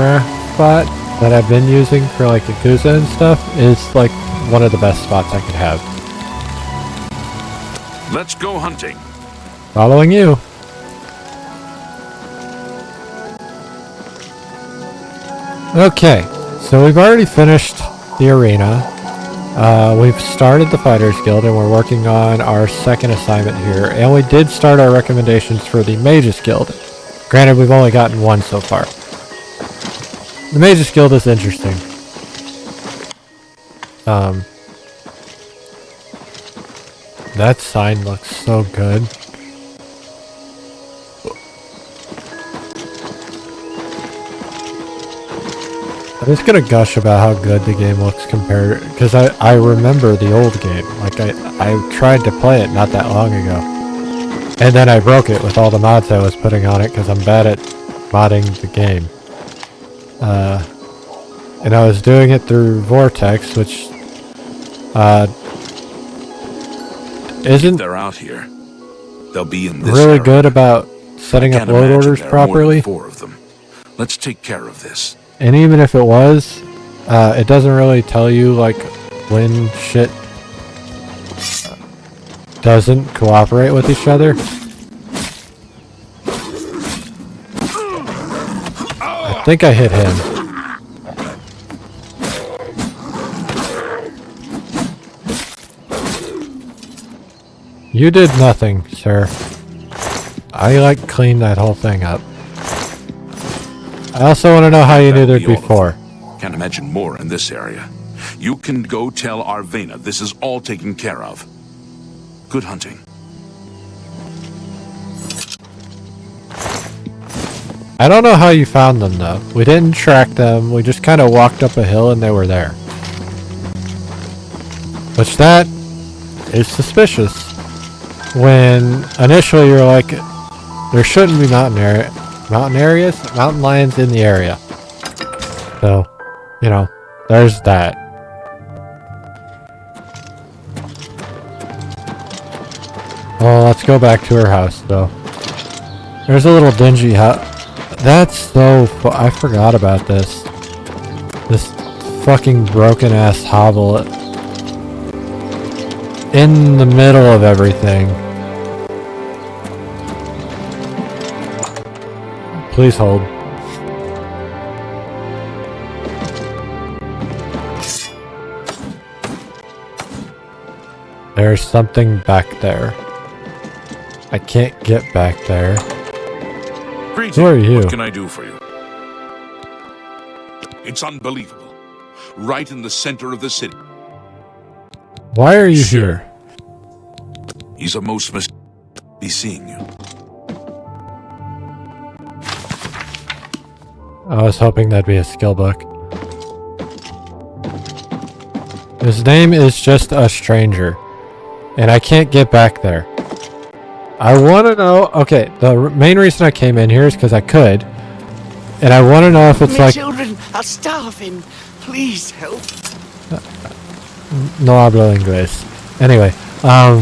camera spot that I've been using for like Yakuza and stuff is like one of the best spots I could have. Let's go hunting. Following you. Okay, so we've already finished the arena. We've started the Fighters Guild and we're working on our second assignment here. And we did start our recommendations for the Mages Guild. Granted, we've only gotten one so far. The Mages Guild is interesting. That sign looks so good. I'm just gonna gush about how good the game looks compared, because I remember the old game. Like I tried to play it not that long ago, and then I broke it with all the mods I was putting on it because I'm bad at modding the game. And I was doing it through Vortex, which isn't they're out here. They'll be in this really area. good about setting up load orders properly. 4 of them. Let's take care of this. And even if it was, it doesn't really tell you like when shit doesn't cooperate with each other. I think I hit him. You did nothing, sir. I like cleaned that whole thing up. I also want to know how you knew there'd be 4. Can't imagine more in this area. You can go tell Arvena this is all taken care of. Good hunting. I don't know how you found them though. We didn't track them. We just kind of walked up a hill and they were there. Which that is suspicious. When initially you're like, there shouldn't be mountain lions in the area. So, you know, there's that. Well, let's go back to her house though. There's a little dingy house. That's so I forgot about this. This fucking broken ass hovel in the middle of everything. Please hold. There's something back there. I can't get back there. Greetings. Who are you? What can I do for you? It's unbelievable. Right in the center of the city. Why are you here? He's a most must be seeing you. I was hoping that'd be a skill book. His name is just a stranger. And I can't get back there. I want to know... Okay, the main reason I came in here is because I could. And I want to know if it's My like... children are starving. Please help. No hablo inglés. Anyway, I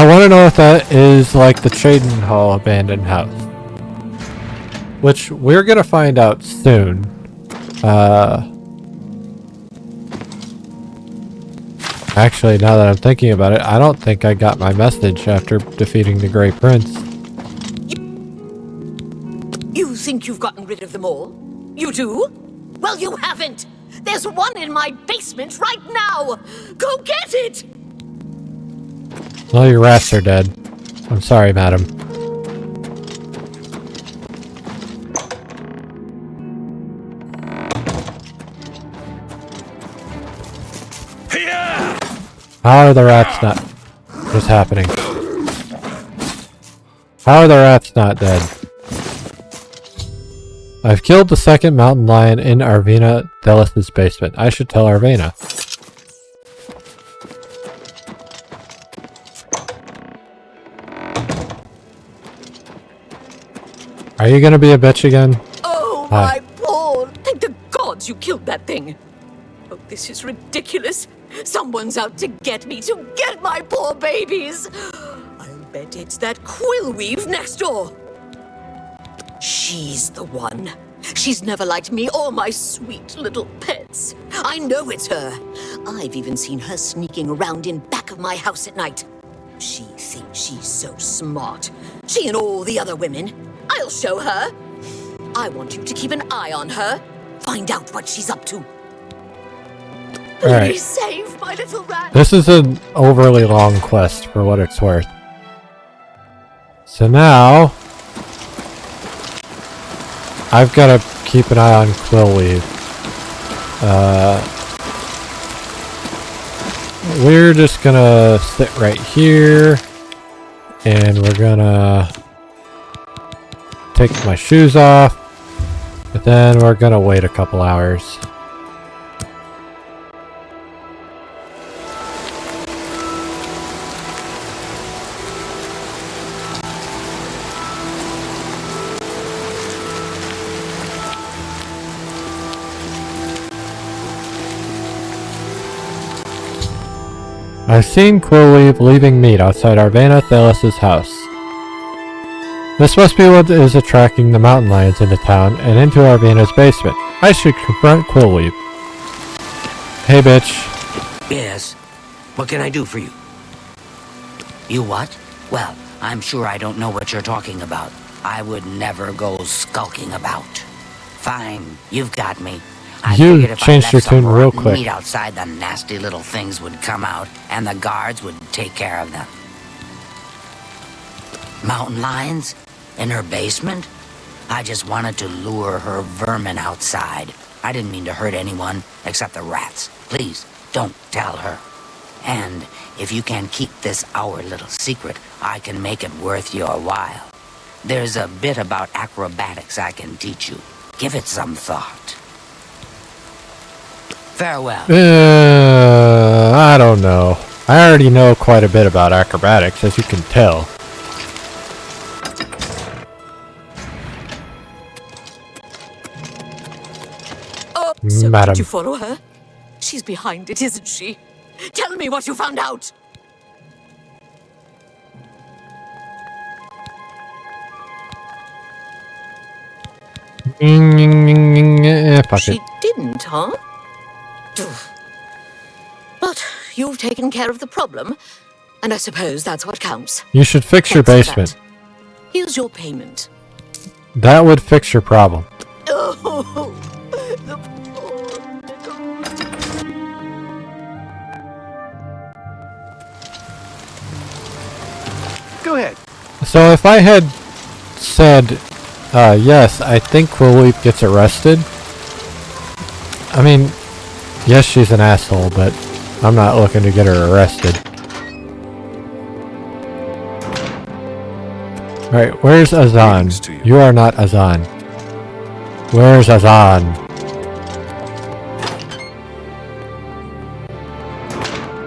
want to know if that is like the Trading Hall abandoned house. Which we're going to find out soon. Actually, now that I'm thinking about it, I don't think I got my message after defeating the Grey Prince. You think you've gotten rid of them all? You do? Well, you haven't! There's one in my basement right now! Go get it! Well, your rats are dead. I'm sorry, madam. How are the rats not... What's happening? How are the rats not dead? I've killed the second mountain lion in Arvena Delis's basement. I should tell Arvena. Are you gonna be a bitch again? Oh, Hi. my Paul! Thank the gods you killed that thing! Oh, this is ridiculous! Someone's out to get me, to get my poor babies! I'll bet it's that quill weave next door! She's the one. She's never liked me or my sweet little pets. I know it's her. I've even seen her sneaking around in back of my house at night. She thinks she's so smart. She and all the other women. I'll show her. I want you to keep an eye on her. Find out what she's up to. Please Alright. save my little rat. This is an overly long quest for what it's worth. So now I've got to keep an eye on Quillweave. We're just gonna sit right here and we're gonna take my shoes off, but then we're gonna wait a couple hours. I've seen Quillweave leaving meat outside Arvena Thalos' house. This must be what is attracting the mountain lions into town and into Arvena's basement. I should confront Quillweave. Hey, bitch. Yes. What can I do for you? You what? Well, I'm sure I don't know what you're talking about. I would never go skulking about. Fine, you've got me. I You figured if changed I your left some tune real rotten quick. meat outside, the nasty little things would come out, and the guards would take care of them. Mountain lions? In her basement? I just wanted to lure her vermin outside. I didn't mean to hurt anyone, except the rats. Please, don't tell her. And if you can keep this our little secret, I can make it worth your while. There's a bit about acrobatics I can teach you. Give it some thought. Farewell. I don't know. I already know quite a bit about acrobatics, as you can tell. Oh, so Madam. did you follow her? She's behind it, isn't she? Tell me what you found out. Fuck it. She didn't, huh? But you've taken care of the problem, and I suppose that's what counts. You should fix your Thanks for basement. that. Here's your payment. That would fix your problem. Oh, the Go ahead. So if I had said, yes, I think Quillweave gets arrested. I mean, yes, she's an asshole, but I'm not looking to get her arrested. Alright, where's Greetings to Azan? you. You are not Azan. Where's Azan?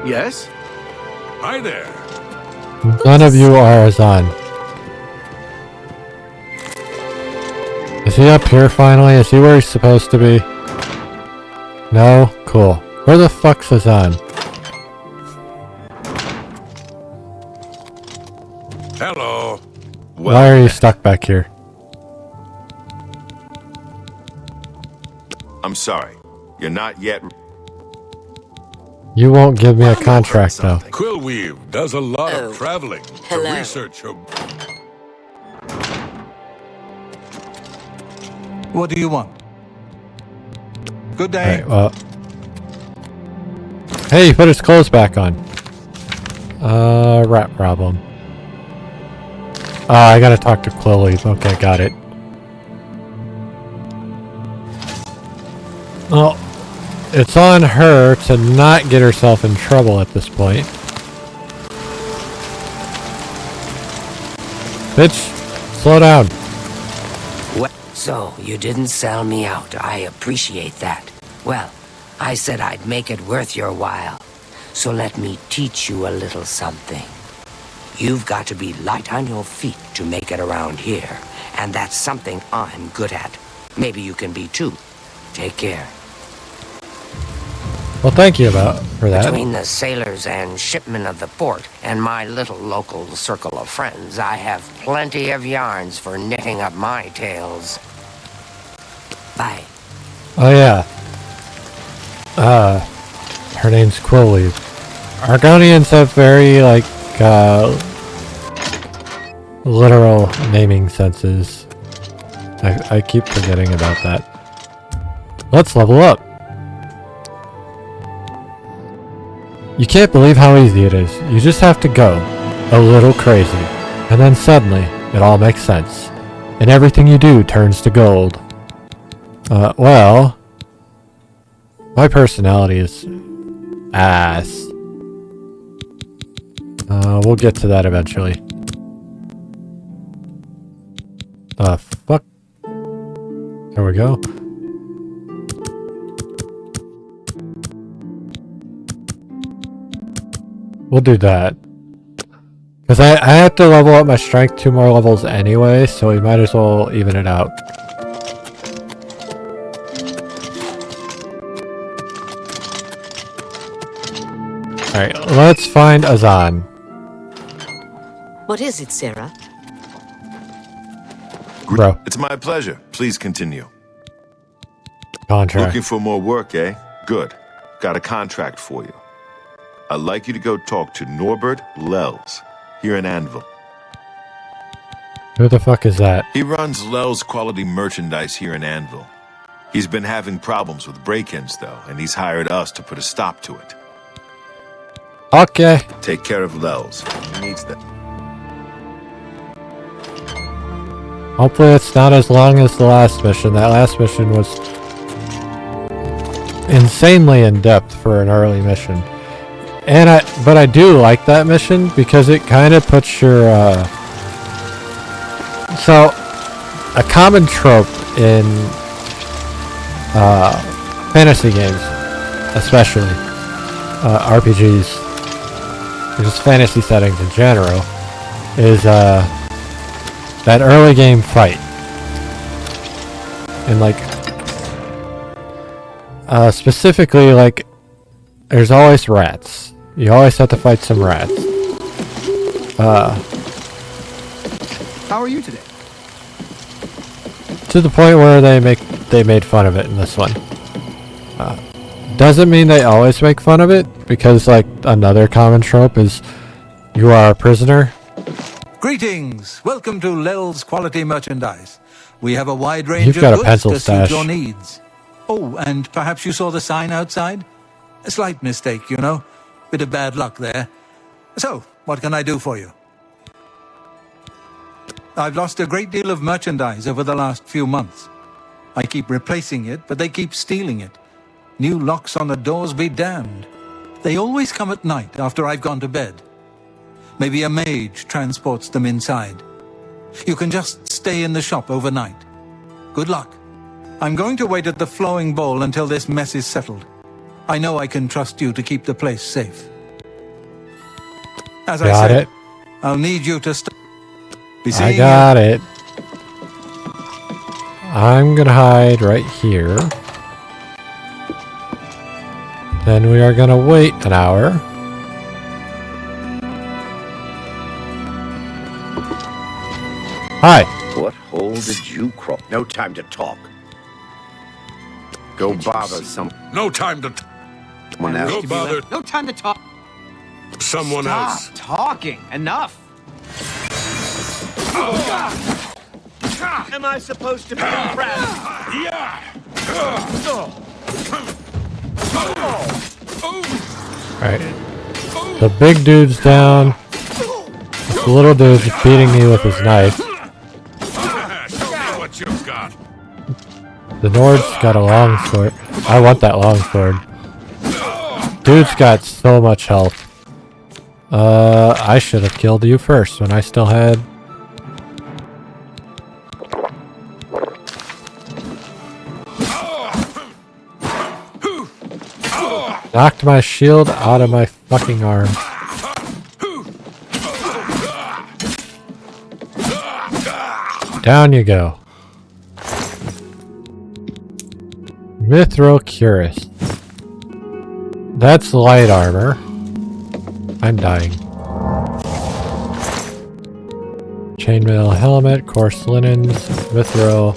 Yes? Hi there. None of you are Azan. Is he up here finally? Is he where he's supposed to be? No? Cool. Where the fuck's Azan? Hello. Why are you stuck back here? I'm sorry. You're not yet. You won't give me a contract though. Quillweave does a lot Oh, of traveling hello. to research her. What do you want? Good day. Alright, well. Hey, he put his clothes back on. Rat problem. I gotta talk to Quillweave. Okay, got it. Well, it's on her to not get herself in trouble at this point. Bitch, slow down. So, you didn't sell me out. I appreciate that. Well, I said I'd make it worth your while. So let me teach you a little something. You've got to be light on your feet to make it around here. And that's something I'm good at. Maybe you can be too. Take care. Well, thank you for that. Between the sailors and shipmen of the port and my little local circle of friends, I have plenty of yarns for knitting up my tales. Bye. Oh yeah. Her name's Quilly. Argonians have very, like, literal naming senses. I keep forgetting about that. Let's level up. You can't believe how easy it is. You just have to go a little crazy, and then suddenly it all makes sense, and everything you do turns to gold. Well, my personality is ass. We'll get to that eventually. Fuck. There we go. We'll do that. Because I have to level up my strength 2 more levels anyway, so we might as well even it out. Alright, let's find Azan. What is it, Sarah? Bro, It's my pleasure. Please continue. contract. Looking for more work, eh? Good. Got a contract for you. I'd like you to go talk to Norbert Lels here in Anvil. Who the fuck is that? He runs Lels Quality Merchandise here in Anvil. He's been having problems with break-ins, though, and he's hired us to put a stop to it. Okay. Take care of Lels. He needs that. Hopefully it's not as long as the last mission. That last mission was insanely in depth for an early mission. But I do like that mission because it kind of puts your so a common trope in fantasy games, especially RPGs, or just fantasy settings in general, is that early game fight. And like specifically, like, there's always rats. You always have to fight some rats. How are you today? To the point where they made fun of it in this one. Doesn't mean they always make fun of it, because like another common trope is you are a prisoner. Greetings! Welcome to Lels Quality Merchandise. We have a wide range You've of got a goods pencil to stash. suit your needs. Oh, and perhaps you saw the sign outside? A slight mistake, you know. Bit of bad luck there. So, what can I do for you? I've lost a great deal of merchandise over the last few months. I keep replacing it, but they keep stealing it. New locks on the doors be damned. They always come at night after I've gone to bed. Maybe a mage transports them inside. You can just stay in the shop overnight. Good luck. I'm going to wait at the flowing bowl until this mess is settled. I know I can trust you to keep the place safe. As I Got said, it. I'll need you to be I seeing got it. I'm gonna hide right here. Then we are gonna wait an hour. Hi. What hole did you crawl? No time to talk. Go bother someone No time to... else. Go bother No time to talk. someone else. Stop talking. Enough. Am I supposed to be impressed? Alright. The big dude's down. The little dude's beating me with his knife. Show me what you've got. The Nord's got a long sword. I want that long sword. Dude's got so much health. I should have killed you first when I still had... Knocked my shield out of my fucking arm. Down you go. Mithril Cuirass. That's light armor. I'm dying. Chainmail helmet, coarse linens, mithril.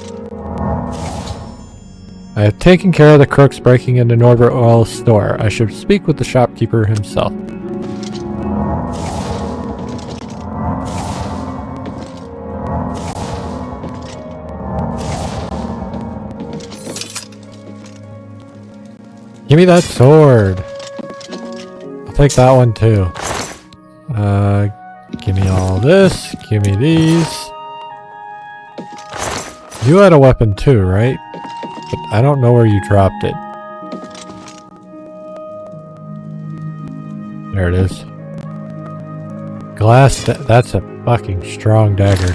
I have taken care of the crooks breaking into Norbert Oil's store. I should speak with the shopkeeper himself. Give me that sword. I'll take that one too. Give me all this. Give me these. You had a weapon too, right? But I don't know where you dropped it. There it is. Glass, that's a fucking strong dagger.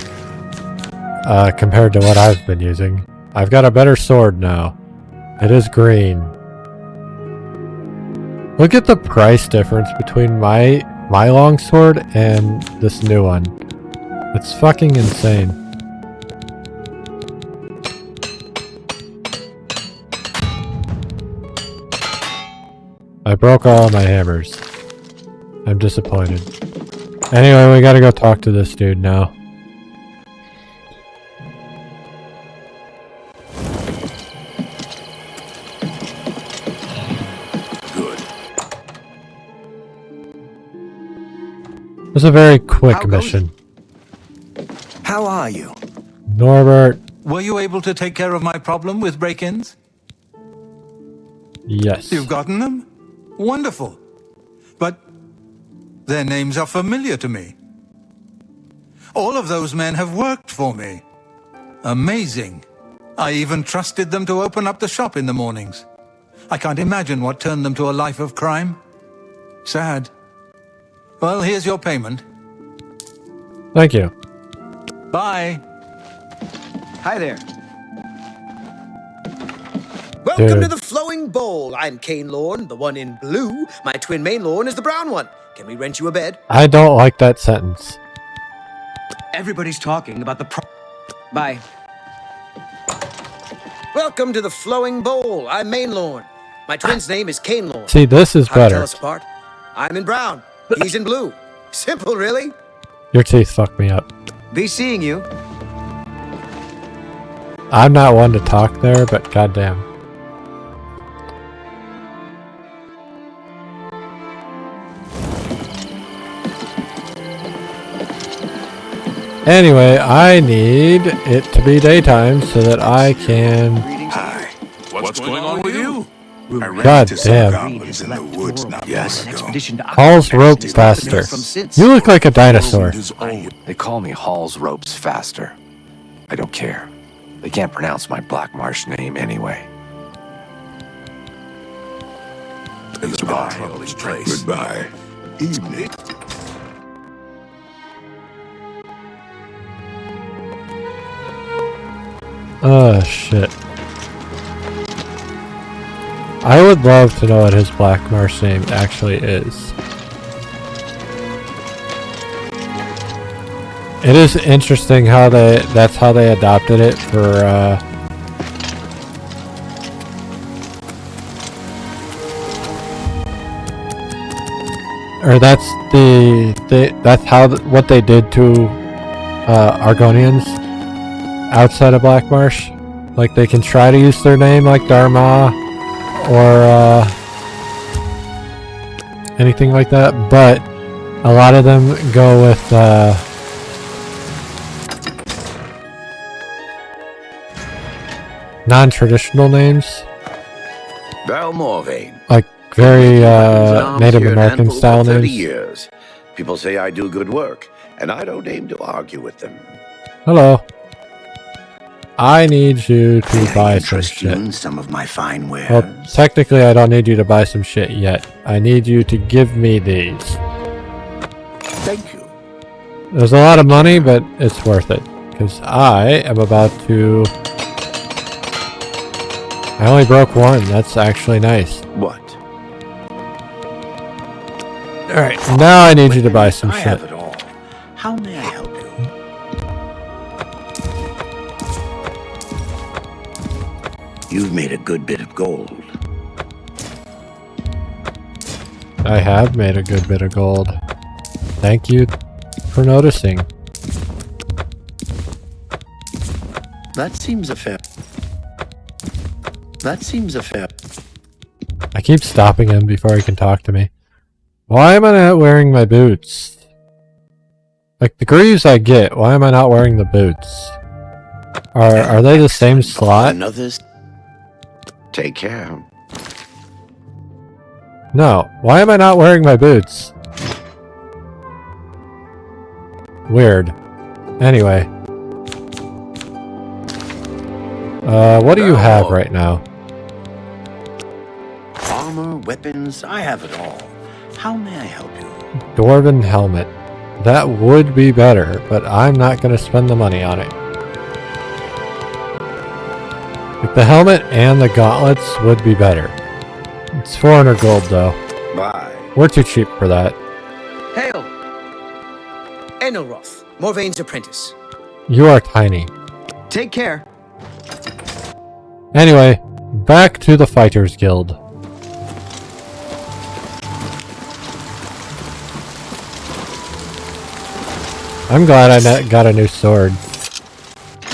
Compared to what I've been using. I've got a better sword now. It is green. Look at the price difference between my longsword and this new one. It's fucking insane. I broke all of my hammers. I'm disappointed. Anyway, we gotta go talk to this dude now. Good. It was a very quick mission. How are you? Norbert. Were you able to take care of my problem with break-ins? Yes. You've gotten them? Wonderful. But their names are familiar to me. All of those men have worked for me. Amazing. I even trusted them to open up the shop in the mornings. I can't imagine what turned them to a life of crime. Sad. Well, here's your payment. Thank you. Bye. Hi there. Welcome Dude. to the Flowing Bowl. I'm Kane Lorne, the one in blue. My twin main Lorne is the brown one. Can we rent you a bed? I don't like that sentence. Everybody's talking about the Bye. Welcome to the Flowing Bowl. I'm main Lorne. My twin's name is Kane Lorne. See, this is How to tell better. us apart? I'm in brown. He's in blue. Simple, really? Your teeth fuck me up. Be seeing you. I'm not one to talk there, but goddamn. Anyway, I need it to be daytime so that I can... Hi. What's going on with you? I ran God into some damn. goblins in the woods not long ago. Hall's rope faster. You look like a dinosaur. They call me Hall's Ropes Faster. I don't care. They can't pronounce my Black Marsh name anyway. Goodbye. Goodbye. Evening. Oh, shit. I would love to know what his Black Marsh name actually is. It is interesting how that's how they adopted it for, or that's what they did to, Argonians outside of Black Marsh. Like, they can try to use their name like Dharma or anything like that, but a lot of them go with non-traditional names, Valmorvain. like very Native Here in American Anvil style for 30 names. years. People say I do good work, and I don't aim to argue with them. Hello. I need you to buy some Interest you shit. in some of my fine wares? Well, technically I don't need you to buy some shit yet. I need you to give me these. Thank you. There's a lot of money, but it's worth it. Because I am about to... I only broke one. That's actually nice. What? Alright, now I need you to buy some I shit. have it all. How may I help you? You've made a good bit of gold. I have made a good bit of gold. Thank you for noticing. That seems a fair... That seems a fair... I keep stopping him before he can talk to me. Why am I not wearing my boots? Like, the greaves I get, why am I not wearing the boots? Are they the same slot? Another's... Take care. No. Why am I not wearing my boots? Weird. Anyway. What do you have right now? Armor, weapons, I have it all. How may I help you? Dwarven helmet. That would be better, but I'm not going to spend the money on it. Like, the helmet and the gauntlets would be better. It's 400 gold though. Bye. We're too cheap for that. Hail! Enelroth, Morvaine's apprentice. You are tiny. Take care. Anyway, back to the Fighters Guild. I'm glad I got a new sword.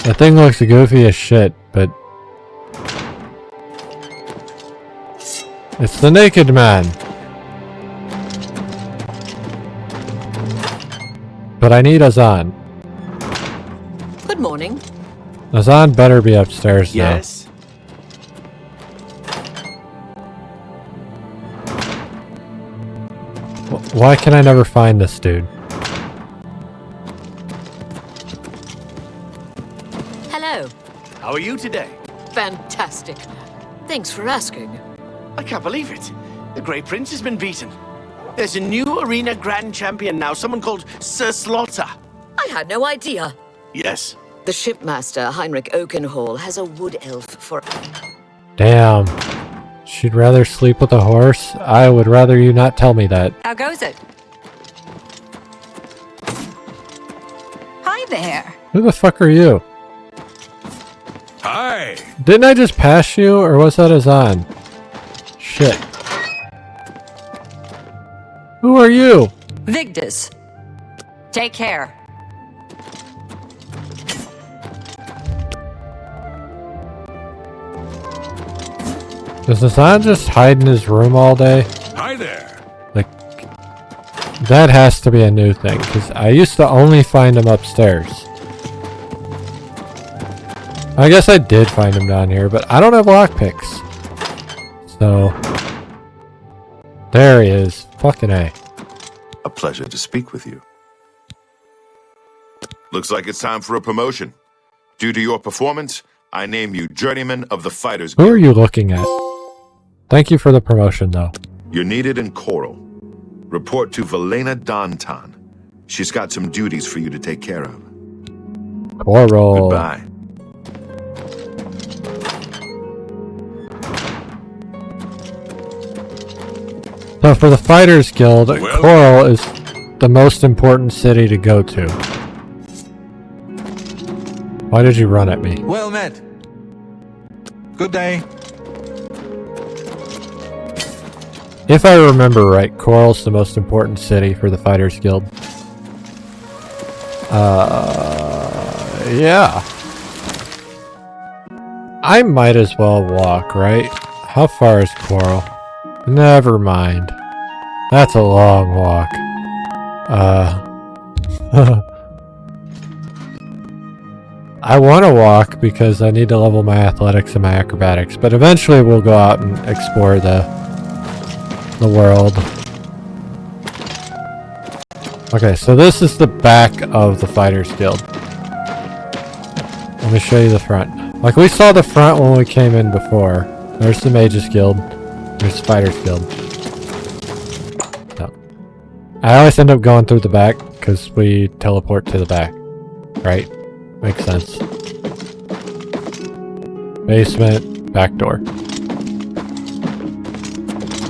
That thing looks goofy as shit, but... It's the Naked Man! But I need Azan. Good morning. Azan better be upstairs now. Yes? Why can I never find this dude? Hello. How are you today? Fantastic. Thanks for asking. I can't believe it. The Grey Prince has been beaten. There's a new arena grand champion now, someone called Sir Slaughter. I had no idea. Yes. The shipmaster, Heinrich Oakenhall, has a wood elf for... Damn. She'd rather sleep with a horse? I would rather you not tell me that. How goes it? Hi there. Who the fuck are you? Hi. Didn't I just pass you, or was that Azan? Shit. Who are you? Vigdis. Take care. Does Azan just hide in his room all day? Hi there. Like, that has to be a new thing, because I used to only find him upstairs. I guess I did find him down here, but I don't have lockpicks. So, there he is. Fucking A. A pleasure to speak with you. Looks like it's time for a promotion. Due to your performance, I name you Journeyman of the Fighters Guild. Who are you looking at? Thank you for the promotion, though. You're needed in Coral. Report to Velena Dantan. She's got some duties for you to take care of. Coral. Goodbye. So for the Fighters Guild, Coral is the most important city to go to. Why did you run at me? Well met. Good day. If I remember right, Coral's the most important city for the Fighters Guild. Yeah. I might as well walk, right? How far is Coral? Never mind. That's a long walk. I want to walk because I need to level my athletics and my acrobatics, but eventually we'll go out and explore the world. Okay, so this is the back of the Fighters Guild. Let me show you the front. Like, we saw the front when we came in before. There's the Mages Guild. There's the Fighters Guild. No. I always end up going through the back because we teleport to the back. Right? Makes sense. Basement, back door.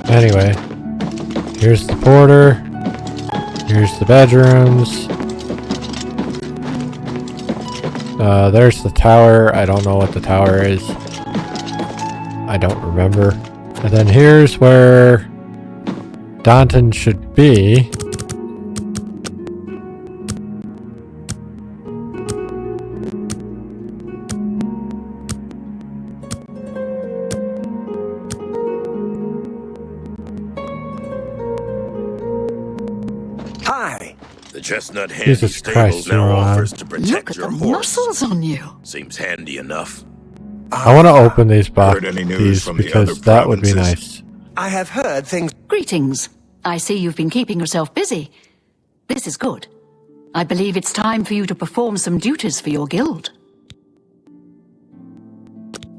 Anyway, here's the porter. Here's the bedrooms. There's the tower. I don't know what the tower is. I don't remember. And then here's where Danton should be. The Chestnut Handy Jesus Stables Christ, now Ron. offers to protect Look at your the horse. muscles on you. Seems handy enough. I want to open these Heard any news boxes from the because other that would be provinces? nice. I have heard things. Greetings. I see you've been keeping yourself busy. This is good. I believe it's time for you to perform some duties for your guild.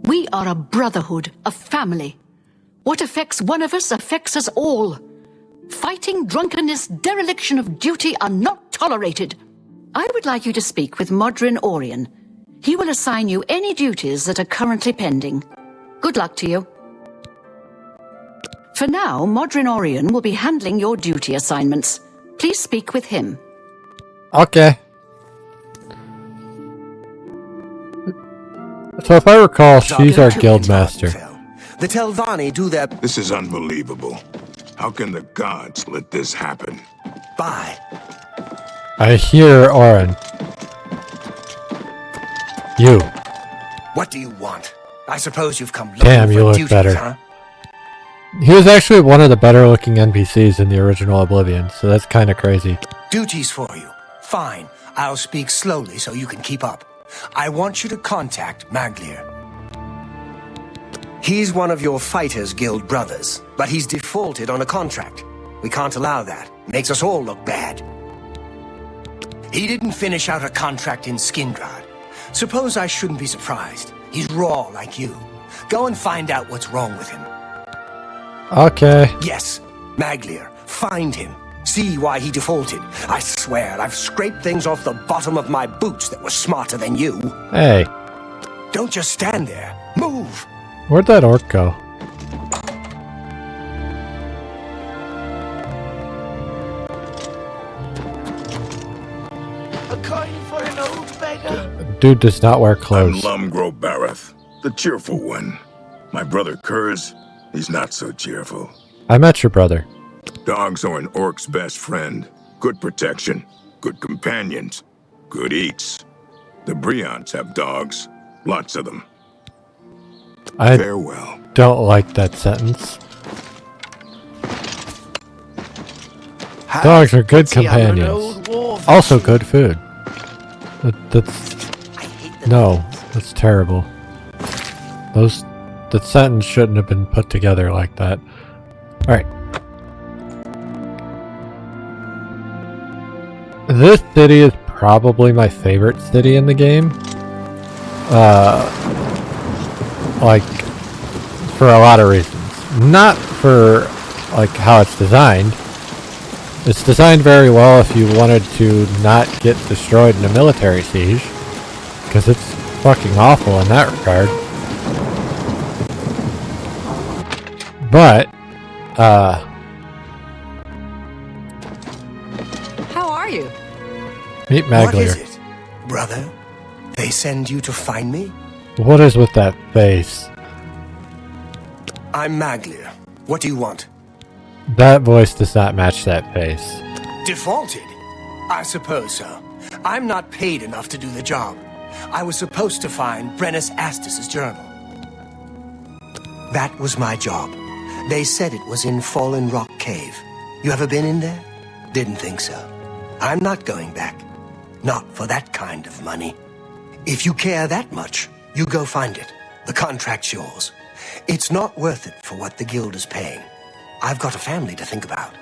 We are a brotherhood, a family. What affects one of us affects us all. Fighting, drunkenness, dereliction of duty are not tolerated. I would like you to speak with Modrin Orion. He will assign you any duties that are currently pending. Good luck to you. For now, Modrin Orion will be handling your duty assignments. Please speak with him. Okay. So if I recall, she's our guild master. The Telvanni do their. This is unbelievable. How can the gods let this happen? Bye. I hear Oren. You. What do you want? I suppose you've come looking Damn, for you look duties, better. huh? He was actually one of the better looking NPCs in the original Oblivion, so that's kind of crazy. Duties for you. Fine. I'll speak slowly so you can keep up. I want you to contact Maglier. He's one of your Fighters Guild brothers, but he's defaulted on a contract. We can't allow that. Makes us all look bad. He didn't finish out a contract in Skindrad. Suppose I shouldn't be surprised. He's raw like you. Go and find out what's wrong with him. Okay. Yes, Maglier. Find him. See why he defaulted. I swear, I've scraped things off the bottom of my boots that were smarter than you. Hey. Don't just stand there. Move! Where'd that orc go? A coin for an old beggar. Dude does not wear clothes. I'm Lumgro Bareth, the cheerful one. My brother Kurz, he's not so cheerful. I met your brother. Dogs are an orc's best friend. Good protection, good companions, good eats. The Brions have dogs, lots of them. I Farewell. don't like that sentence. Dogs are good companions. Also good food. That's terrible. That sentence shouldn't have been put together like that. Alright. This city is probably my favorite city in the game. Like, for a lot of reasons. Not for, like, how it's designed. It's designed very well if you wanted to not get destroyed in a military siege. Because it's fucking awful in that regard. But, How are you? meet What is Maglier. it, brother? They send you to find me? What is with that face? I'm Maglier. What do you want? That voice does not match that face. Defaulted? I suppose so. I'm not paid enough to do the job. I was supposed to find Brennus Astus's journal. That was my job. They said it was in Fallen Rock Cave. You ever been in there? Didn't think so. I'm not going back. Not for that kind of money. If you care that much, you go find it. The contract's yours. It's not worth it for what the guild is paying. I've got a family to think about.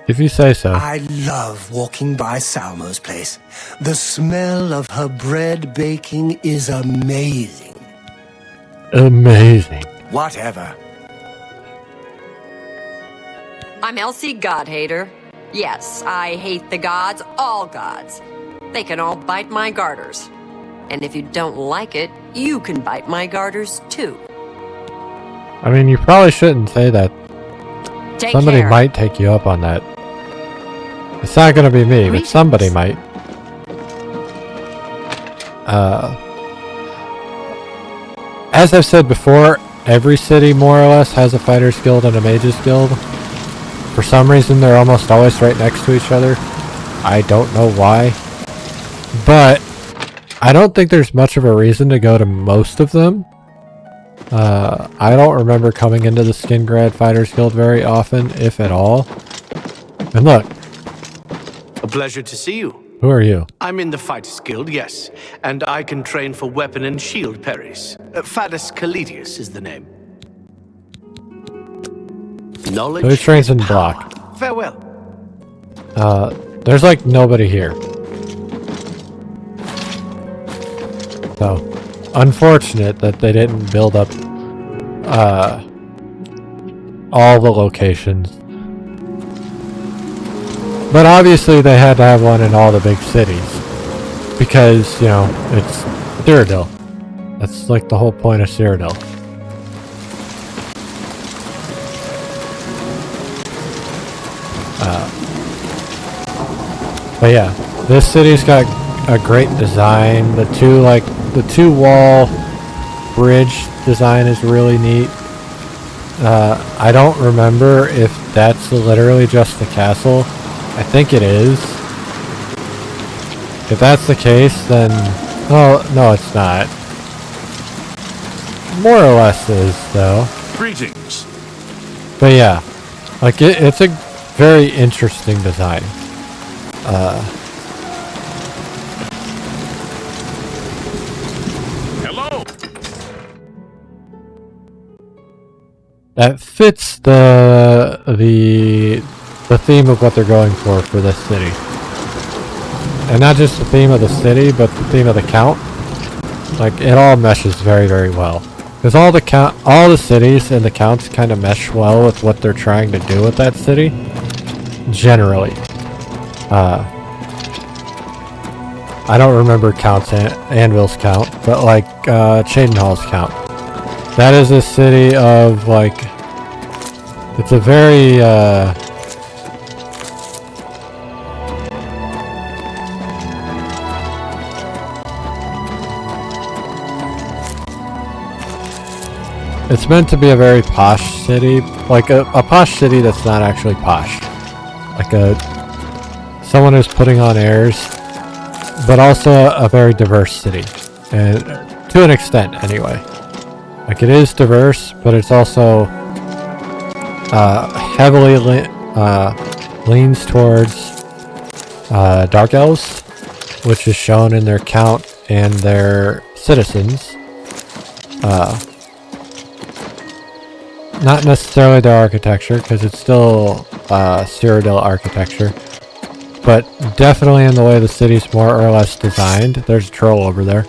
If you say so. I love walking by Salmo's place. The smell of her bread baking is amazing. Amazing. Whatever. I'm Elsie Godhater. Yes, I hate the gods, all gods. They can all bite my garters. And if you don't like it, you can bite my garters too. I mean, you probably shouldn't say that. Take Somebody care. might take you up on that. It's not gonna be me, but somebody might. As I've said before, every city more or less has a fighter's guild and a mage's guild. For some reason, they're almost always right next to each other. I don't know why. But I don't think there's much of a reason to go to most of them. I don't remember coming into the Skingrad Fighters Guild very often, if at all. And look, Pleasure to see you. Who are you? I'm in the Fighters Guild, yes, and I can train for weapon and shield parries. Fadus Caledius is the name. Knowledge. Who trains in block? Farewell. There's like nobody here. So, unfortunate that they didn't build up all the locations. But obviously they had to have one in all the big cities. Because, you know, it's Cyrodiil. That's like the whole point of Cyrodiil. But yeah, this city's got a great design. The two wall bridge design is really neat. I don't remember if that's literally just the castle. I think it is. If that's the case, then... Oh, no, it's not. More or less is, though. Greetings. But yeah, like it's a very interesting design. Hello. That fits the theme of what they're going for this city. And not just the theme of the city, but the theme of the count. Like, it all meshes very, very well. Because all the cities and the counts kind of mesh well with what they're trying to do with that city. Generally. I don't remember Anvil's count, but like, Cheydinhall's count. That is a city of, like... It's a very, it's meant to be a very posh city, like a posh city that's not actually posh. Like someone who's putting on airs, but also a very diverse city. And to an extent, anyway. Like, it is diverse, but it's also heavily leans towards Dark Elves, which is shown in their count and their citizens. Not necessarily their architecture, because it's still Cyrodiil architecture, but definitely in the way the city's more or less designed. There's a troll over there.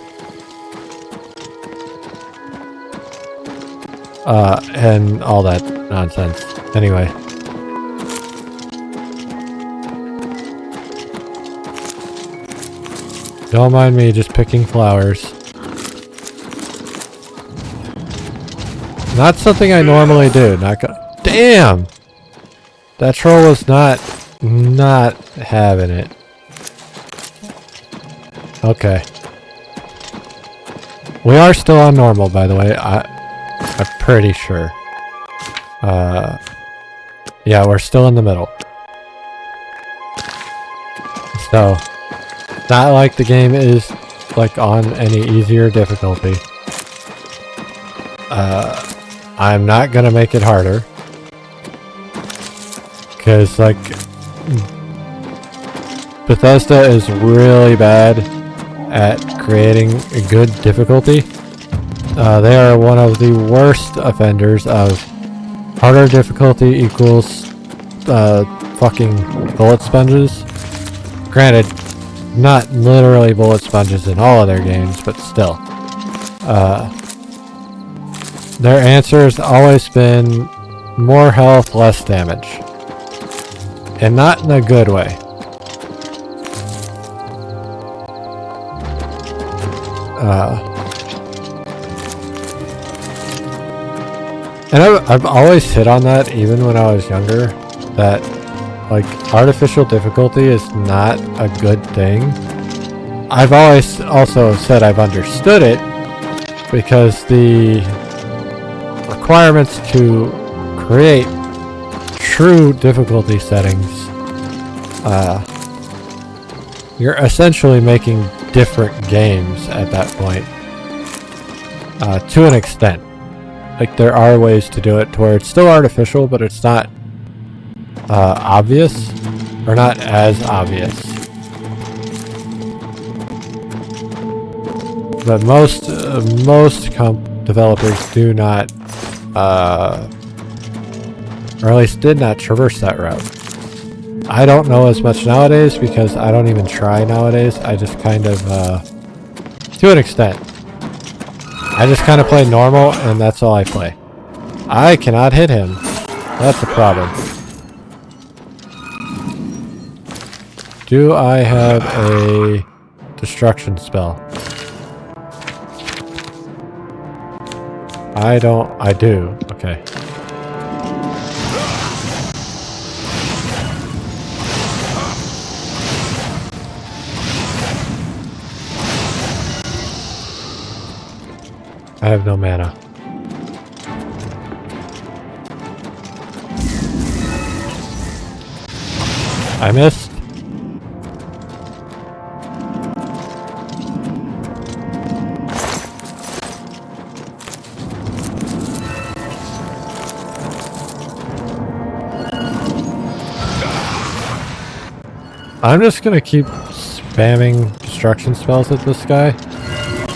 And all that nonsense. Anyway. Don't mind me just picking flowers. Not something I normally do. Damn! That troll was not having it. Okay. We are still on normal, by the way. I'm pretty sure. Yeah, we're still in the middle. So, not like the game is like on any easier difficulty. I'm not gonna make it harder. Because, like, Bethesda is really bad at creating a good difficulty. They are one of the worst offenders of harder difficulty equals fucking bullet sponges. Granted, not literally bullet sponges in all of their games, but still. Their answer has always been more health, less damage. And not in a good way. And I've always hit on that, even when I was younger, that, like, artificial difficulty is not a good thing. I've always also said I've understood it, because the requirements to create true difficulty settings, you're essentially making different games at that point, to an extent. Like, there are ways to do it to where it's still artificial, but it's not obvious, or not as obvious. But most developers do not, or at least did not traverse that route. I don't know as much nowadays because I don't even try nowadays. I just kind of, to an extent, I just kind of play normal and that's all I play. I cannot hit him. That's a problem. Do I have a destruction spell? I don't. I do. Okay. I have no mana. I missed. I'm just gonna keep spamming destruction spells at this guy,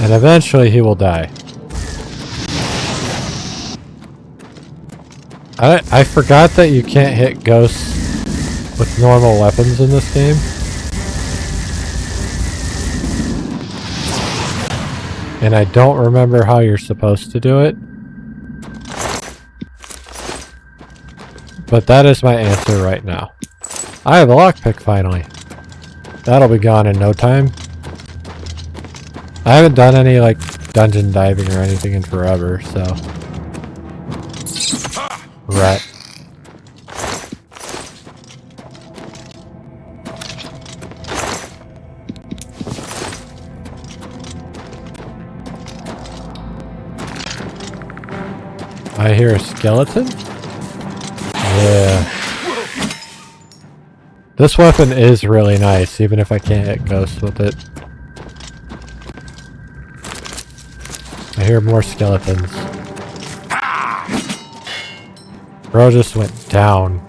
and eventually he will die. I forgot that you can't hit ghosts with normal weapons in this game. And I don't remember how you're supposed to do it. But that is my answer right now. I have a lockpick finally. That'll be gone in no time. I haven't done any like dungeon diving or anything in forever, so. Rat. I hear a skeleton? Yeah. This weapon is really nice, even if I can't hit ghosts with it. I hear more skeletons. Bro just went down.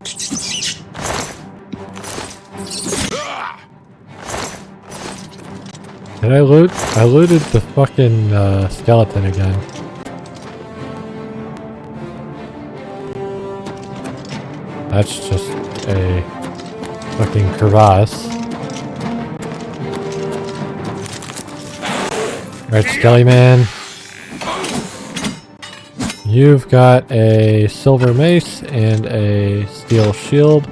Did I loot? I looted the fucking skeleton again. That's just a fucking crevasse. Alright, Skelly Man. You've got a silver mace and a steel shield.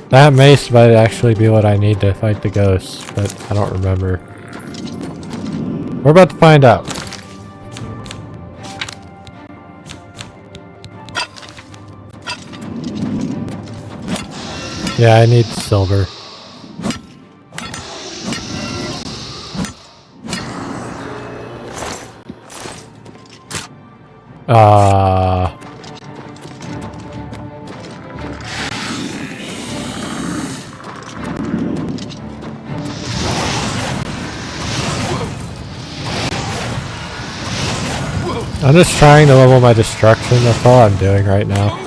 That mace might actually be what I need to fight the ghosts, but I don't remember. We're about to find out. Yeah, I need silver. I'm just trying to level my destruction, that's all I'm doing right now.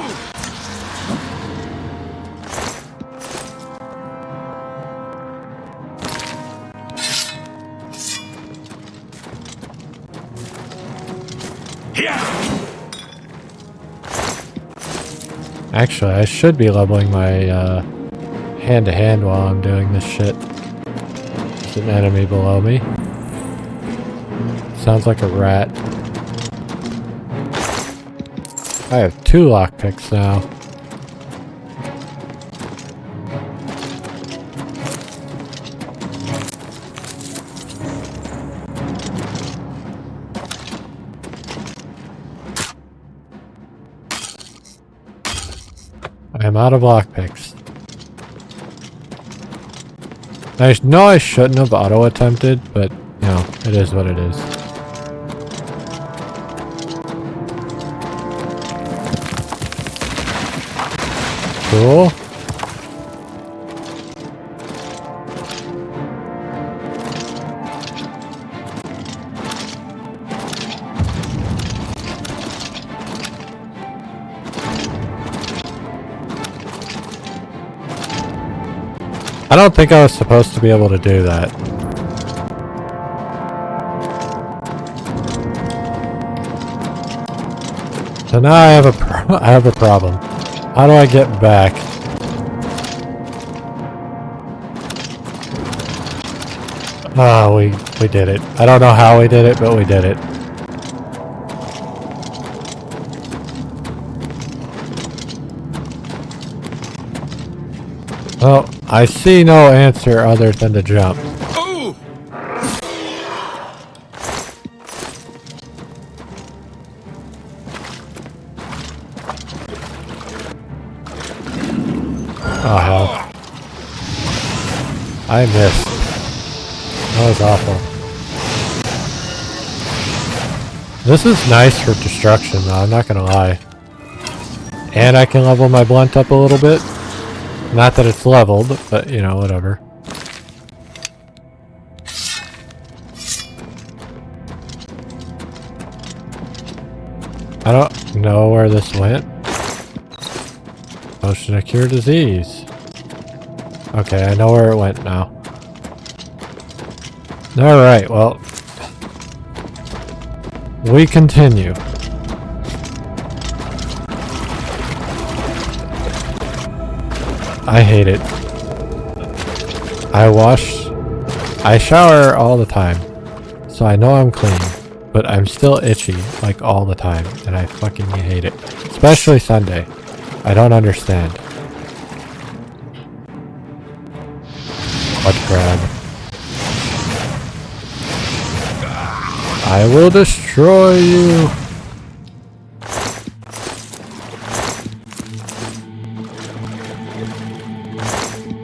Actually, I should be leveling my hand-to-hand while I'm doing this shit. There's an enemy below me. Sounds like a rat. I have 2 lockpicks now. I'm out of lockpicks. I know I shouldn't have auto-attempted, but, you know, it is what it is. Cool. I don't think I was supposed to be able to do that. So now I have a problem. How do I get back? Oh, we did it. I don't know how we did it, but we did it. Well, I see no answer other than to jump. Oh hell. I missed. That was awful. This is nice for destruction though, I'm not gonna lie. And I can level my blunt up a little bit. Not that it's leveled, but you know, whatever. I don't know where this went. Potion to cure disease. Okay, I know where it went now. Alright, well. We continue. I hate it. I shower all the time. So I know I'm clean. But I'm still itchy, like all the time. And I fucking hate it. Especially Sunday. I don't understand. Mud crab. I will destroy you!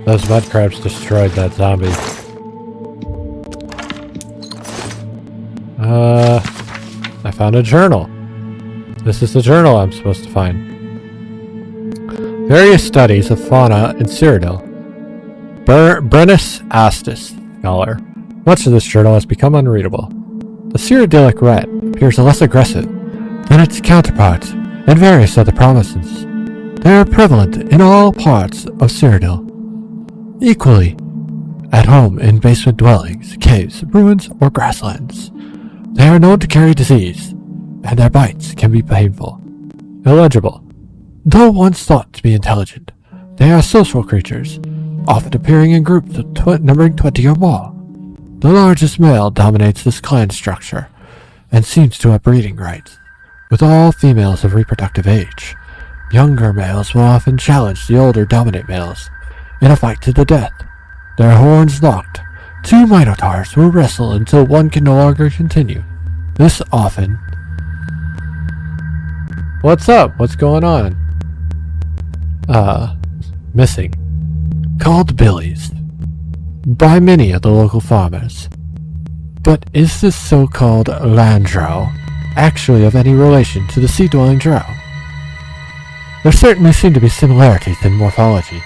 Those mud crabs destroyed that zombie. I found a journal. This is the journal I'm supposed to find. Various studies of fauna in Cyrodiil. Brennus Astus, scholar. Much of this journal has become unreadable. The Cyrodiilic rat appears less aggressive than its counterparts in various other provinces. They are prevalent in all parts of Cyrodiil. Equally at home in basement dwellings, caves, ruins, or grasslands. They are known to carry disease, and their bites can be painful. Illegible. Though once thought to be intelligent, they are social creatures, often appearing in groups of numbering 20 or more. The largest male dominates this clan structure, and seems to have breeding rights, with all females of reproductive age. Younger males will often challenge the older dominant males in a fight to the death. Their horns locked, two minotaurs will wrestle until one can no longer continue. This often... What's up? What's going on? Missing. Called billies. By many of the local farmers. But is this so-called land drow actually of any relation to the sea-dwelling drow? There certainly seem to be similarities in morphology.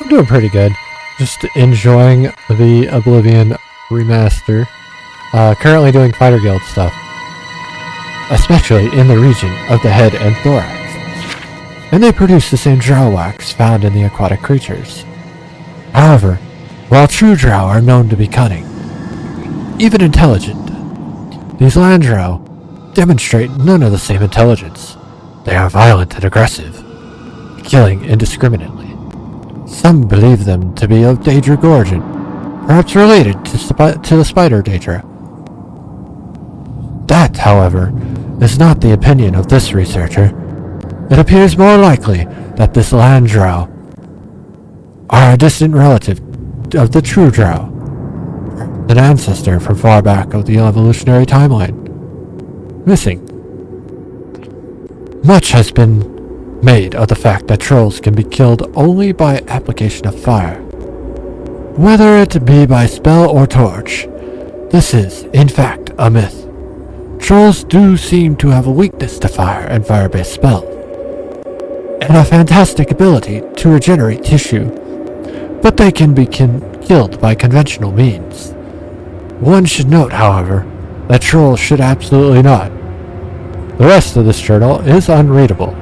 I'm doing pretty good. Just enjoying the Oblivion remaster. Currently doing Fighter Guild stuff. Especially in the region of the head and thorax. And they produce the same drow wax found in the aquatic creatures. However, while true drow are known to be cunning, even intelligent, these land drow demonstrate none of the same intelligence. They are violent and aggressive, killing indiscriminately. Some believe them to be of Daedric origin, perhaps related to the spider Daedra. That, however, is not the opinion of this researcher. It appears more likely that this land drow are a distant relative of the true drow, an ancestor from far back of the evolutionary timeline. Missing. Much has been made of the fact that trolls can be killed only by application of fire. Whether it be by spell or torch, this is, in fact, a myth. Trolls do seem to have a weakness to fire and fire-based spells, and a fantastic ability to regenerate tissue, but they can be killed by conventional means. One should note, however, that trolls should absolutely not. The rest of this journal is unreadable.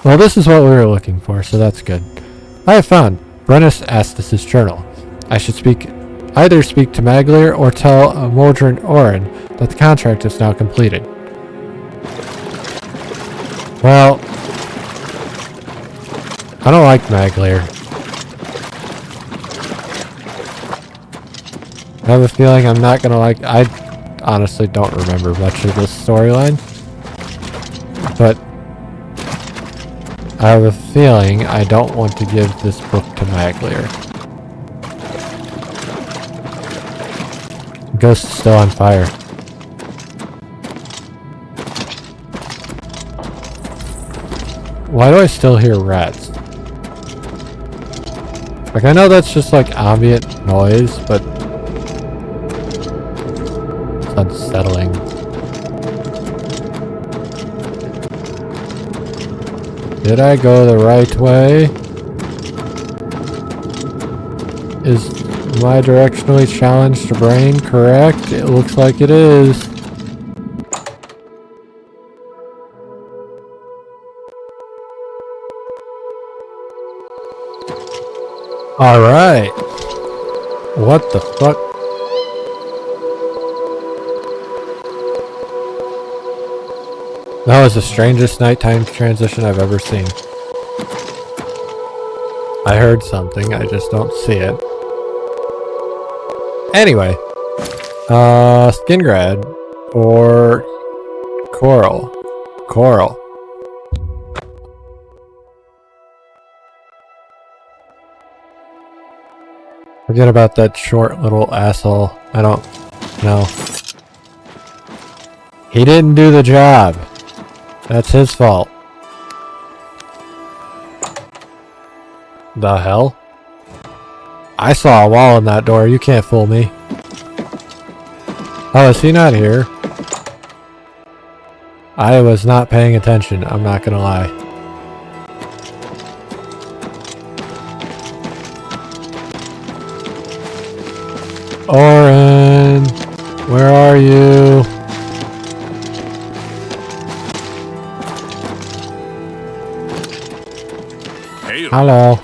Well, this is what we were looking for, so that's good. I have found Brennus Astus' journal. I should either speak to Maglir or tell Modron Orin that the contract is now completed. Well, I don't like Maglear. I have a feeling I'm not gonna like... I honestly don't remember much of this storyline. But I have a feeling I don't want to give this book to Maglear. Ghost is still on fire. Why do I still hear rats? Like, I know that's just like ambient noise, but it's unsettling. Did I go the right way? Is my directionally challenged brain correct? It looks like it is. Alright. What the fuck? That was the strangest nighttime transition I've ever seen. I heard something, I just don't see it. Anyway. Skingrad. Or Coral. Coral. Forget about that short little asshole. I don't know. He didn't do the job. That's his fault. The hell? I saw a wall in that door. You can't fool me. Oh, is he not here? I was not paying attention. I'm not gonna lie. Oren, where are you? Hail. Hello.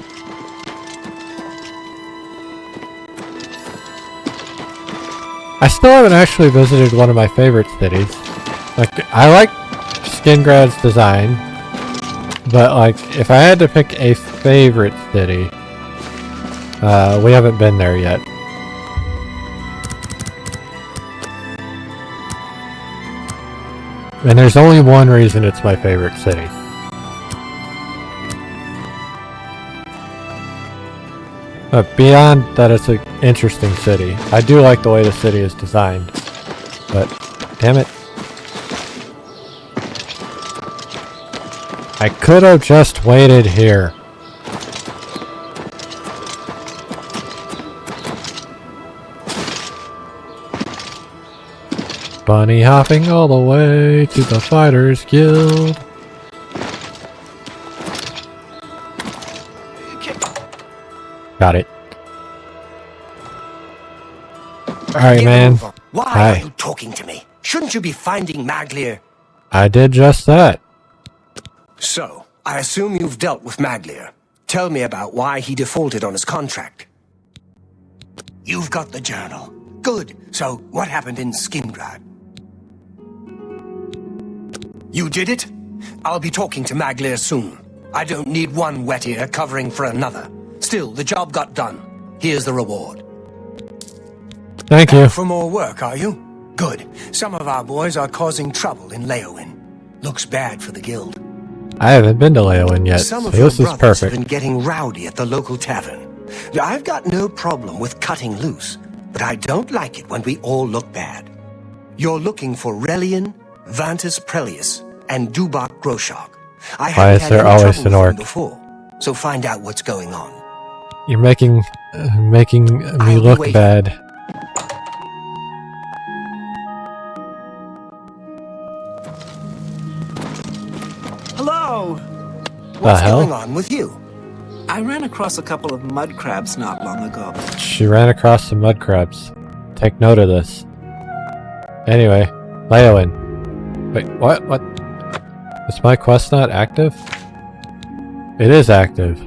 I still haven't actually visited one of my favorite cities. Like, I like Skingrad's design, but like, if I had to pick a favorite city, we haven't been there yet. And there's only one reason it's my favorite city. But beyond that, it's an interesting city. I do like the way the city is designed. But, damn it. I could have just waited here. Bunny hopping all the way to the Fighters Guild. Got it. Alright, man. Why Hi. are you talking to me? Shouldn't you be finding Maglear? I did just that. So, I assume you've dealt with Maglear. Tell me about why he defaulted on his contract. You've got the journal. Good. So, what happened in Skingrad? You did it? I'll be talking to Maglear soon. I don't need one wet ear covering for another. Still, the job got done. Here's the reward. Thank you. Back for more work, are you? Good. Some of our boys are causing trouble in Leowin. Looks bad for the guild. I haven't been to Leowin yet, Some so of your this is brothers perfect. have been getting rowdy at the local tavern. I've got no problem with cutting loose, but I don't like it when we all look bad. You're looking for Relian, Vantus Prelius, and Dubak Groshok. I Why haven't is had there any always trouble an with them orc? before, so find out what's going on. You're making me look waiting. bad. Hello! What's hell? going on with you? I ran across a couple of mud crabs not long ago. She ran across some mud crabs. Take note of this. Anyway, Leowin. Wait, what? What? Is my quest not active? It is active.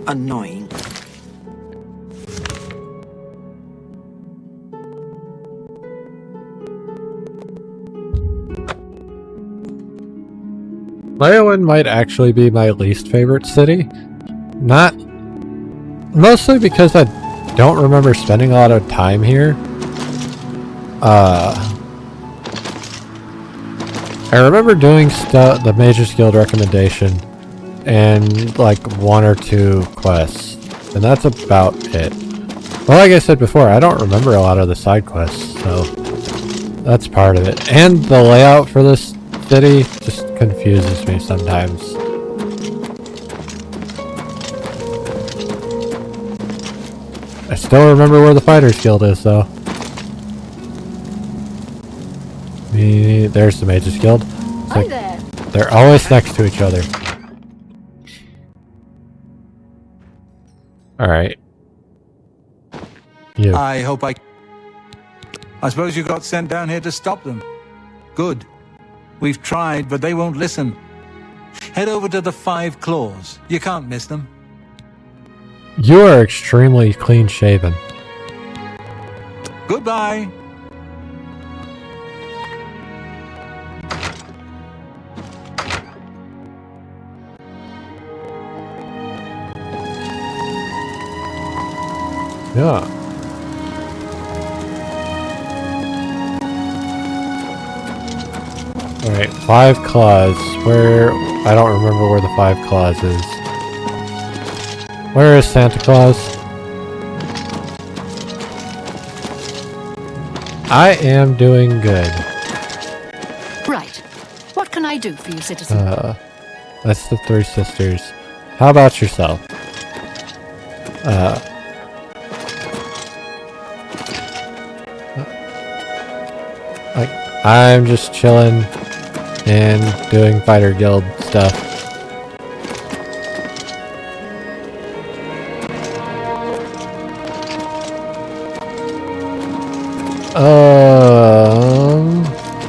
Annoying. Leowen might actually be my least favorite city. Not mostly because I don't remember spending a lot of time here. I remember doing the Mage's Guild recommendation and like 1 or 2 quests, and that's about it. Well, like I said before, I don't remember a lot of the side quests, so that's part of it. And the layout for this city just confuses me sometimes. I still remember where the Fighters Guild is, though. There's the Mage's Guild. It's like, there. they're always next to each other. Alright. You. I hope I suppose you got sent down here to stop them. Good. We've tried, but they won't listen. Head over to the 5 Claws. You can't miss them. You are extremely clean-shaven. Goodbye. Yeah. Alright, 5 Claws. Where... I don't remember where the 5 Claws is. Where is Santa Claus? I am doing good. Right. What can I do for you, citizen? That's the 3 sisters. How about yourself? I'm just chilling and doing Fighter Guild stuff.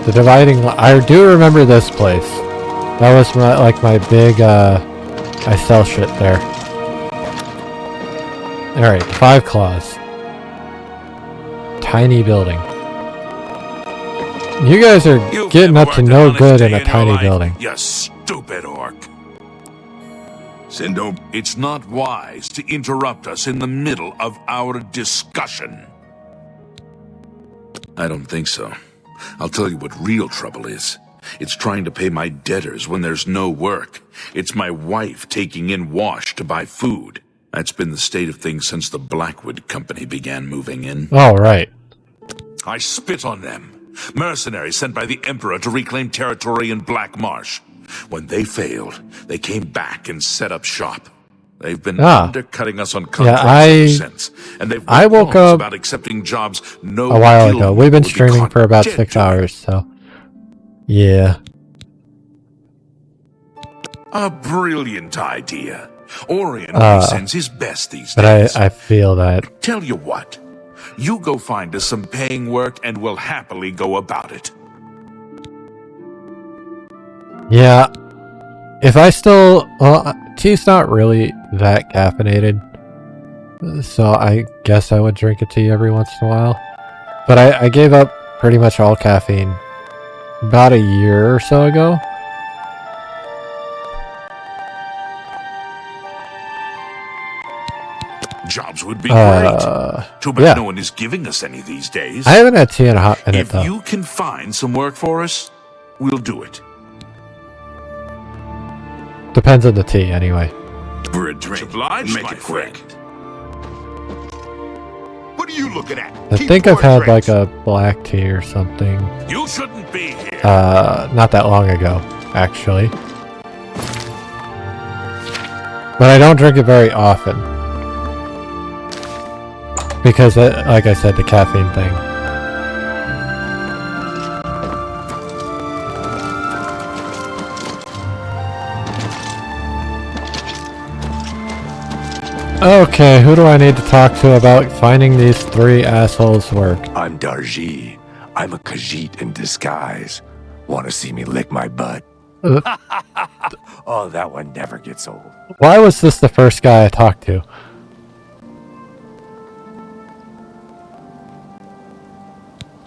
The dividing line. I do remember this place. That was my big, I sell shit there. Alright, 5 Claws. Tiny building. You guys are getting up to no good in a tiny building. You stupid orc. Sindo, it's not wise to interrupt us in the middle of our discussion. I don't think so. I'll tell you what real trouble is. It's trying to pay my debtors when there's no work. It's my wife taking in wash to buy food. That's been the state of things since the Blackwood Company began moving in. Oh, right. I spit on them. Mercenaries sent by the Emperor to reclaim territory in Black Marsh. When they failed, they came back and set up shop. They've been undercutting us on contracts ever since, and they've I woke up about accepting jobs no a while ago. guild We've been would be streaming caught for about dead 6 doing. hours, so yeah. A brilliant idea. Orion sends his best these but days. I feel that. Tell you what, you go find us some paying work and we'll happily go about it. Yeah. If I still... Well, tea's not really that caffeinated. So I guess I would drink a tea every once in a while. But I gave up pretty much all caffeine about a year or so ago. Jobs would be great. Too bad no one is giving us any these days. I haven't had tea in a hot minute, though. If you can find some work for us, we'll do it. Depends on the tea, anyway. for a drink. Obliged, Make my it quick. friend. What are you looking at? I think I've had like a black tea or something. You shouldn't be here. Not that long ago, actually. But I don't drink it very often. Because, like I said, the caffeine thing. Okay, who do I need to talk to about finding these three assholes' work? I'm Darji. I'm a Khajiit in disguise. Want to see me lick my butt? Oh, that one never gets old. Why was this the first guy I talked to?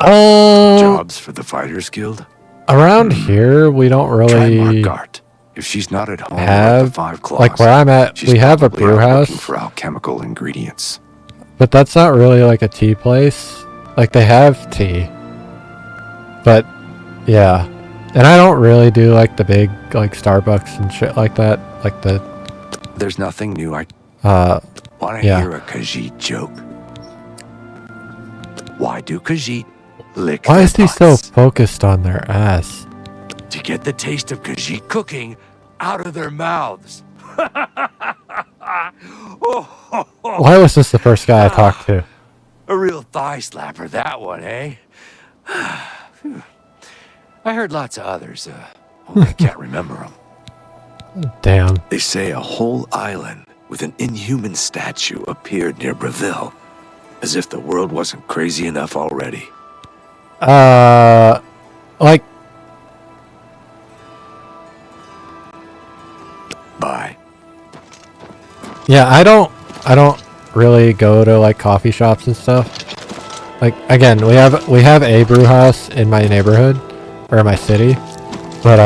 Jobs for the Fighters Guild? Around here, we don't really... Try Markart. If she's not at home, have, at the Five Claws, like where I'm at, we have a brew house for alchemical ingredients. But that's not really like a tea place. Like they have tea. But yeah. And I don't really do like the big like Starbucks and shit like that. Like the There's nothing new. I wanna hear a Khajiit joke. Why do Khajiit lick Why their is he butts? so focused on their ass? To get the taste of Khajiit cooking out of their mouths. Why was this the first guy I talked to? A real thigh slapper, that one, eh? I heard lots of others, only I can't remember them. Damn. They say a whole island with an inhuman statue appeared near Breville, as if the world wasn't crazy enough already. Like... Bye. Yeah, I don't really go to like coffee shops and stuff. Like again, we have a brew house in my neighborhood or my city, but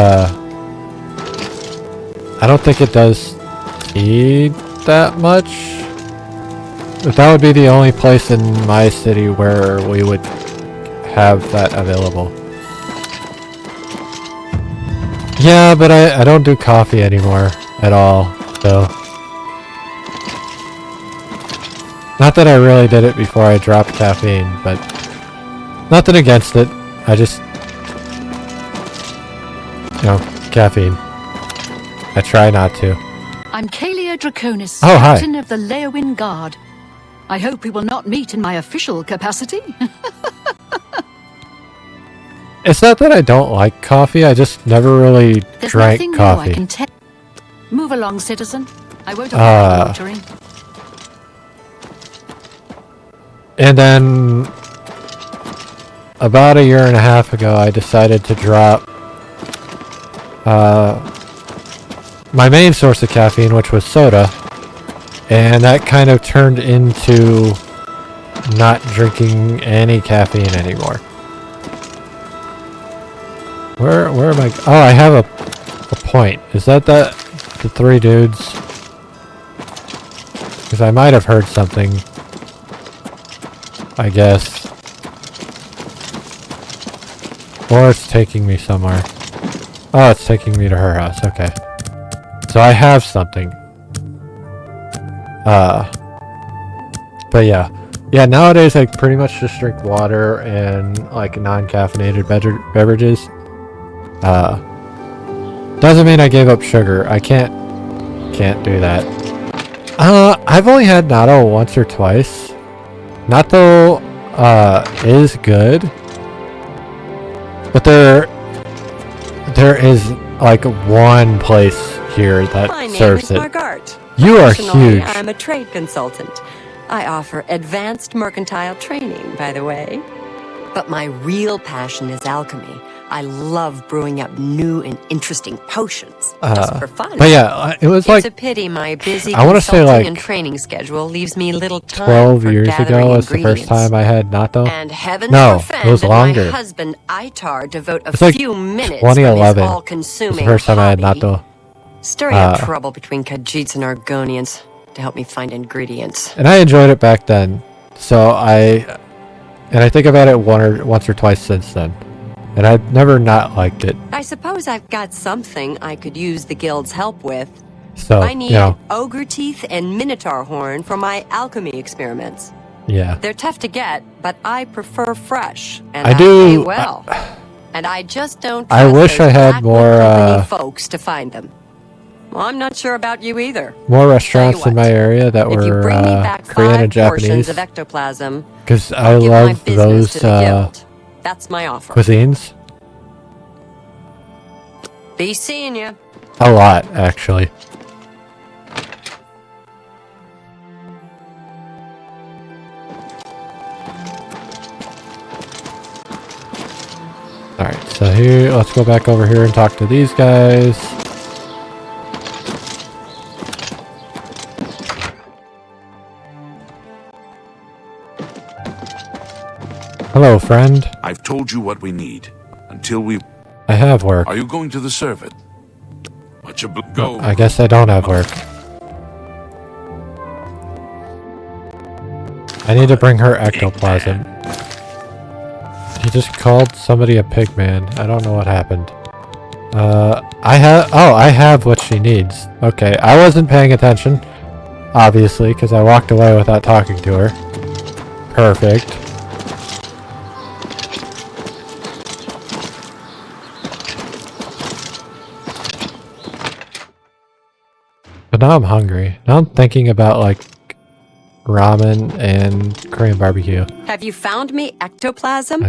I don't think it does tea that much. But that would be the only place in my city where we would have that available. Yeah, but I don't do coffee anymore at all, so. Not that I really did it before I dropped caffeine, but nothing against it. I just, you know, caffeine. I try not to. I'm Kalia Draconis, Oh, hi. captain of the Leowin Guard. I hope we will not meet in my official capacity. It's not that I don't like coffee, I just never really There's drank nothing coffee. new I can tell. Move along, citizen. I won't avoid watering. And then about a year and a half ago, I decided to drop my main source of caffeine, which was soda, and that kind of turned into not drinking any caffeine anymore. Where am I? Oh, I have a point. Is that the three dudes? Because I might have heard something. I guess. Or it's taking me somewhere. Oh, it's taking me to her house. Okay. So I have something. But yeah. Yeah, nowadays I pretty much just drink water and like non-caffeinated beverages. Doesn't mean I gave up sugar. I can't do that. I've only had natto once or twice. Natto is good, but there is like one place here that serves it. My name is Margart. You are Professionally, huge. I'm a trade consultant. I offer advanced mercantile training, by the way. But my real passion is alchemy. I love brewing up new and interesting potions, just for fun. But yeah, it was like It's a pity my busy I want to say consulting like and training schedule leaves me little time 12 for years gathering ago was the first ingredients. time I had natto. And heavens No, forfend it was that longer. my husband Itar devote a It's like few minutes 2011 from his was all-consuming the first time I had hobby, natto. stirring up trouble between Khajiits and Argonians to help me find ingredients. And I enjoyed it back then. So I think about it once or twice since then. And I've never not liked it. I suppose I've got something I could use the guild's help with. So, I need you know, ogre teeth and minotaur horn for my alchemy experiments. yeah. They're tough to get, but I prefer fresh, and I do- pay well. And I just don't I trust wish those I had Blackwood more, Company folks to find them. Well, I'm not sure about you either. More restaurants in my area that If you were bring me back Korean 5 and portions Japanese. of ectoplasm, Because I I'll give my love business those to the guild. That's my offer. cuisines. Be seeing you. A lot, actually. Alright, so here, let's go back over here and talk to these guys. Hello, friend. I've told you what we need. Until we... I have work. Are you going to the servant? Go. I guess I don't have work. I need to bring her ectoplasm. He just called somebody a pig man. I don't know what happened. I have what she needs. Okay, I wasn't paying attention. Obviously, because I walked away without talking to her. Perfect. But now I'm hungry. Now I'm thinking about, like, ramen and Korean barbecue. Have you found me ectoplasm?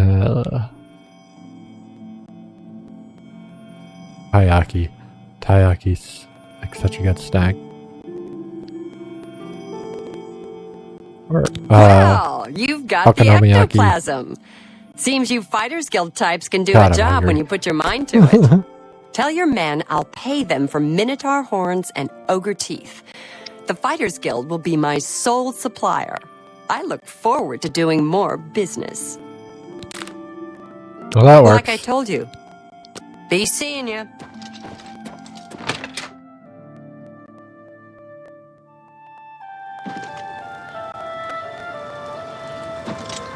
Taiyaki's like such a good snack. Well, you've got the ectoplasm. Seems you Fighters Guild types can do a job when you put your mind to it. Tell your men I'll pay them for minotaur horns and ogre teeth. The Fighters Guild will be my sole supplier. I look forward to doing more business. Well, that works. Like I told you, be seeing you.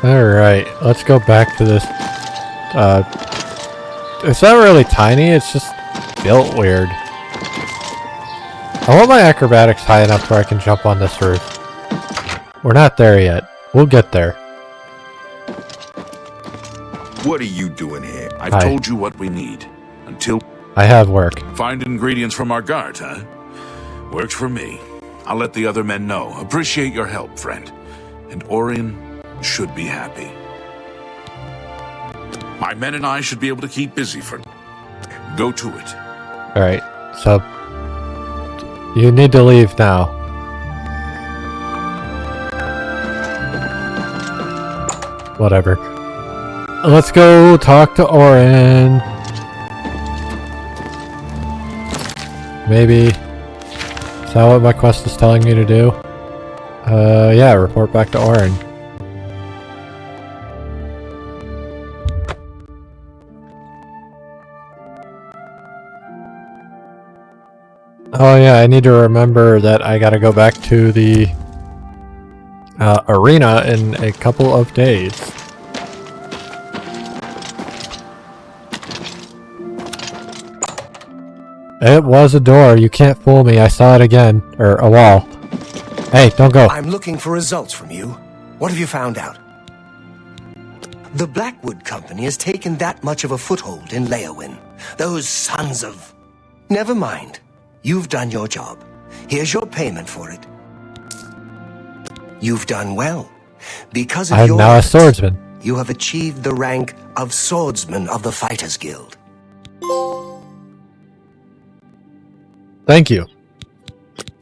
Alright, let's go back to this. It's not really tiny, it's just built weird. I want my acrobatics high enough where I can jump on this roof. We're not there yet. We'll get there. What are you doing here? I've told you what we need. Until I have work. Find ingredients from our guard, huh? Works for me. I'll let the other men know. Appreciate your help, friend. And Orion should be happy. My men and I should be able to keep busy for now. Go to it. Alright, so you need to leave now. Whatever. Let's go talk to Orin. Maybe. Is that what my quest is telling me to do? Yeah, report back to Orin. Oh yeah, I need to remember that I gotta go back to the arena in a couple of days. It was a door, you can't fool me, I saw it again. Or a wall. Hey, don't go. I'm looking for results from you. What have you found out? The Blackwood Company has taken that much of a foothold in Leowin. Those sons of... Never mind. You've done your job. Here's your payment for it. You've done well. Because of your I'm now a efforts, swordsman. you have achieved the rank of Swordsman of the Fighters Guild. Thank you.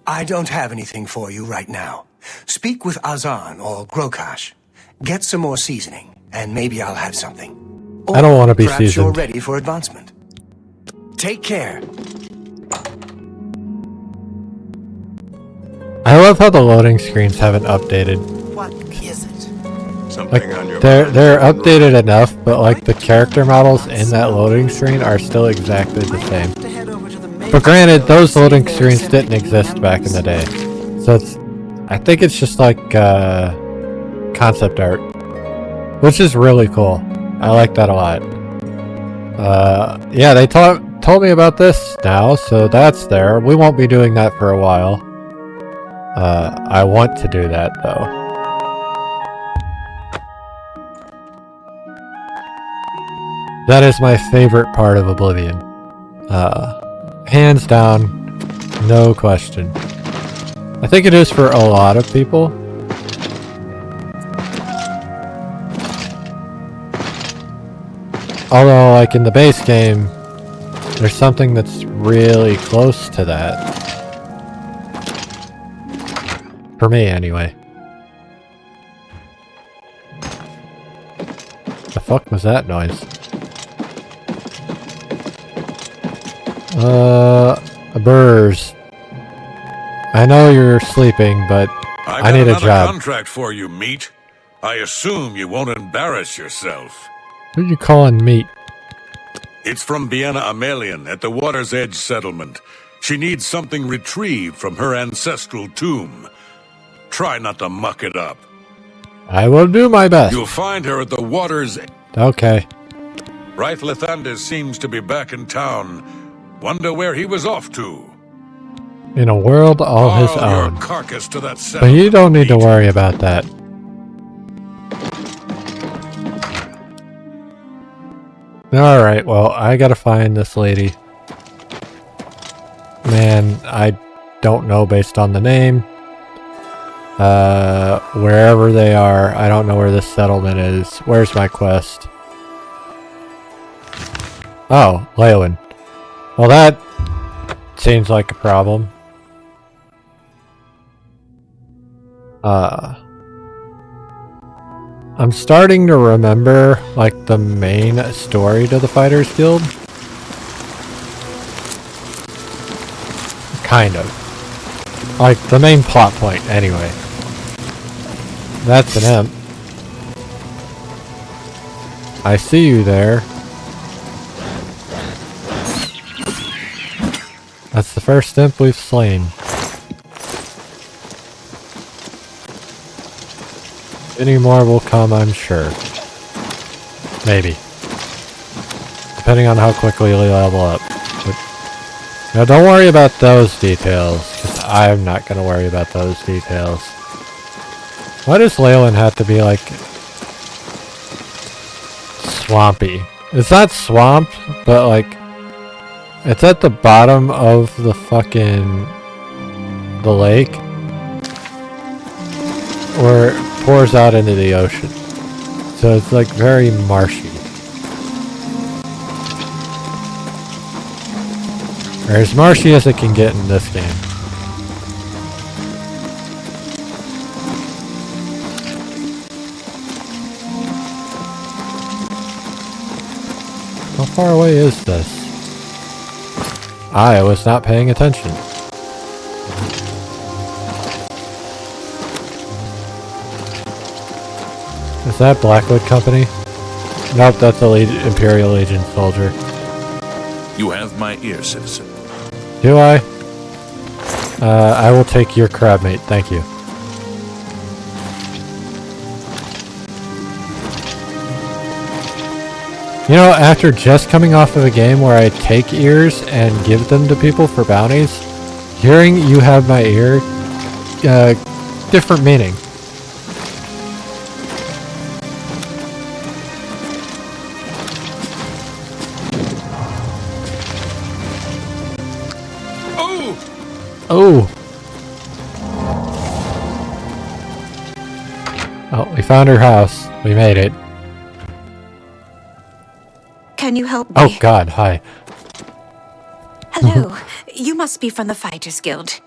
I don't have anything for you right now. Speak with Azan or Grokash. Get some more seasoning, and maybe I'll have something. Or I don't want to be perhaps seasoned. you're ready for advancement. Take care. I love how the loading screens haven't updated. What is it? Like, they're updated enough, but like the character models in that loading screen are still exactly the same. But granted, those loading screens didn't exist back in the day. So I think it's just like concept art. Which is really cool. I like that a lot. Yeah, they told me about this now, so that's there. We won't be doing that for a while. I want to do that, though. That is my favorite part of Oblivion. Hands down, no question. I think it is for a lot of people. Although, like in the base game, there's something that's really close to that. For me, anyway. The fuck was that noise? Burrs. I know you're sleeping, but I need a job. Contract for you, meat. I assume you won't embarrass yourself. Who are you calling meat? It's from Vienna Amelian at the Water's Edge settlement. She needs something retrieved from her ancestral tomb. Try not to muck it up. I will do my best. You'll find her at the water's... Okay. Right, Lathander seems to be back in town. Wonder where he was off to. In a world all his Haul own. your carcass to that But you don't need to worry about that. Alright, well, I gotta find this lady. Man, I don't know based on the name. Wherever they are, I don't know where this settlement is. Where's my quest? Oh, Leyland. Well, that seems like a problem. I'm starting to remember, like, the main story to the Fighters Guild. Kind of. Like, the main plot point, anyway. That's an imp. I see you there. That's the first imp we've slain. Any more will come, I'm sure. Maybe. Depending on how quickly we level up. But, now don't worry about those details, because I'm not going to worry about those details. Why does Leyland have to be, like, swampy? It's not swamp, but, like, it's at the bottom of the fucking... the lake. Where it pours out into the ocean. So it's, like, very marshy. Or as marshy as it can get in this game. How far away is this? I was not paying attention. Is that Blackwood Company? Nope, that's a Imperial Legion soldier. You have my ear, citizen. Do I? I will take your crab mate, thank you. You know, after just coming off of a game where I take ears and give them to people for bounties, hearing you have my ear, different meaning. Oh! Oh, we found her house. We made it. Can you help me? Oh god, hi. Hello. You must be from the Fighters Guild.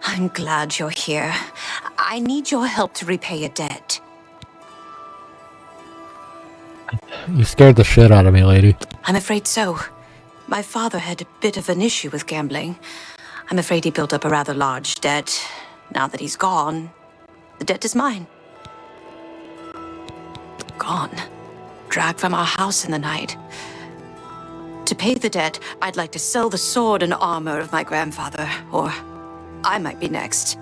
I'm glad you're here. I need your help to repay a debt. You scared the shit out of me, lady. I'm afraid so. My father had a bit of an issue with gambling. I'm afraid he built up a rather large debt. Now that he's gone, the debt is mine. Gone. Dragged from our house in the night. To pay the debt, I'd like to sell the sword and armor of my grandfather, or I might be next.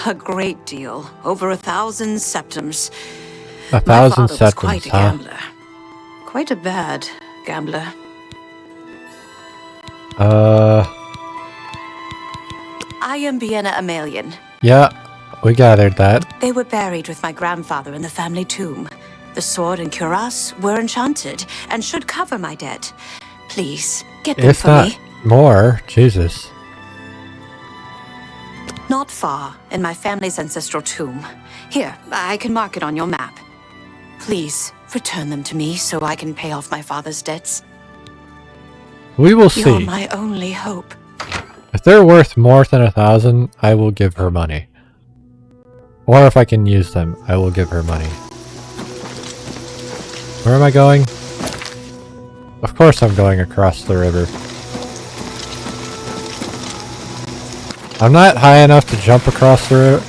A great deal. Over 1,000 septums. 1,000 septums, was quite a gambler. Quite a bad gambler. I am Vienna Amelian. Yeah, we gathered that. They were buried with my grandfather in the family tomb. The sword and cuirass were enchanted and should cover my debt. Please, get them If for not me. more, Jesus. Not far, in my family's ancestral tomb. Here, I can mark it on your map. Please, return them to me so I can pay off my father's debts. We will You're see. my only hope. If they're worth more than 1,000, I will give her money. Or if I can use them, I will give her money. Where am I going? Of course I'm going across the river. I'm not high enough to jump across the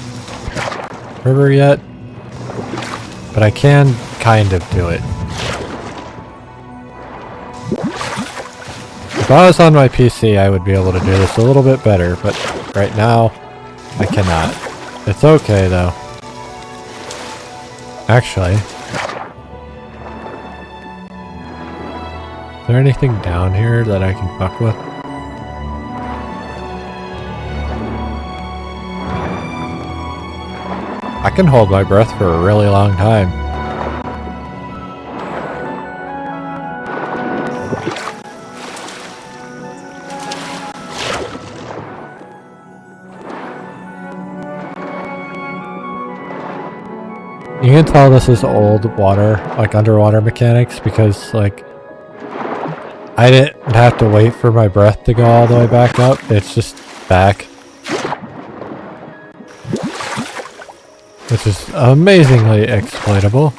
river yet, but I can kind of do it. If I was on my PC, I would be able to do this a little bit better, but right now, I cannot. It's okay, though. Actually, is there anything down here that I can fuck with? I can hold my breath for a really long time. You can tell this is old water, like underwater mechanics, because like I didn't have to wait for my breath to go all the way back up. It's just back. Which is amazingly exploitable.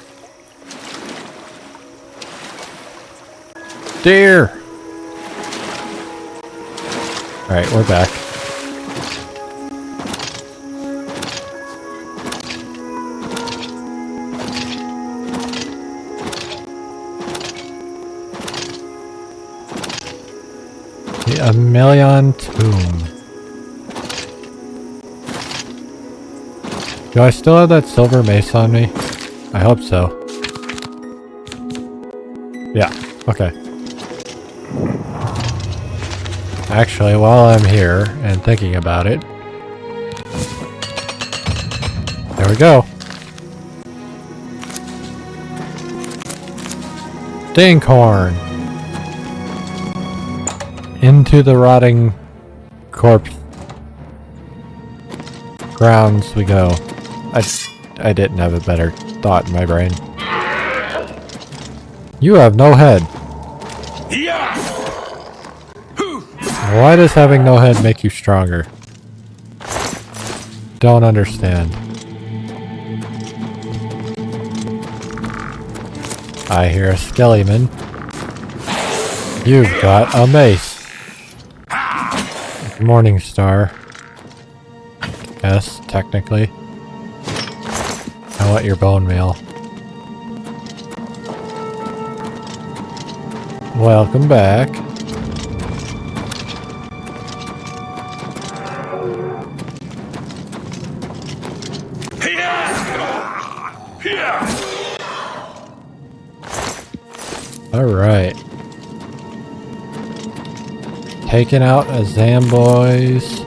Deer! Alright, we're back. The Oblivion Tomb. Do I still have that silver mace on me? I hope so. Yeah, okay. Actually, while I'm here and thinking about it, there we go. Stinkhorn. Into the rotting corpse grounds we go. I didn't have a better thought in my brain. You have no head. Why does having no head make you stronger? Don't understand. I hear a skellyman. You've got a mace. Morning Star. Yes, technically. I want your bone meal. Welcome back. Alright. Taking out a Zamboys.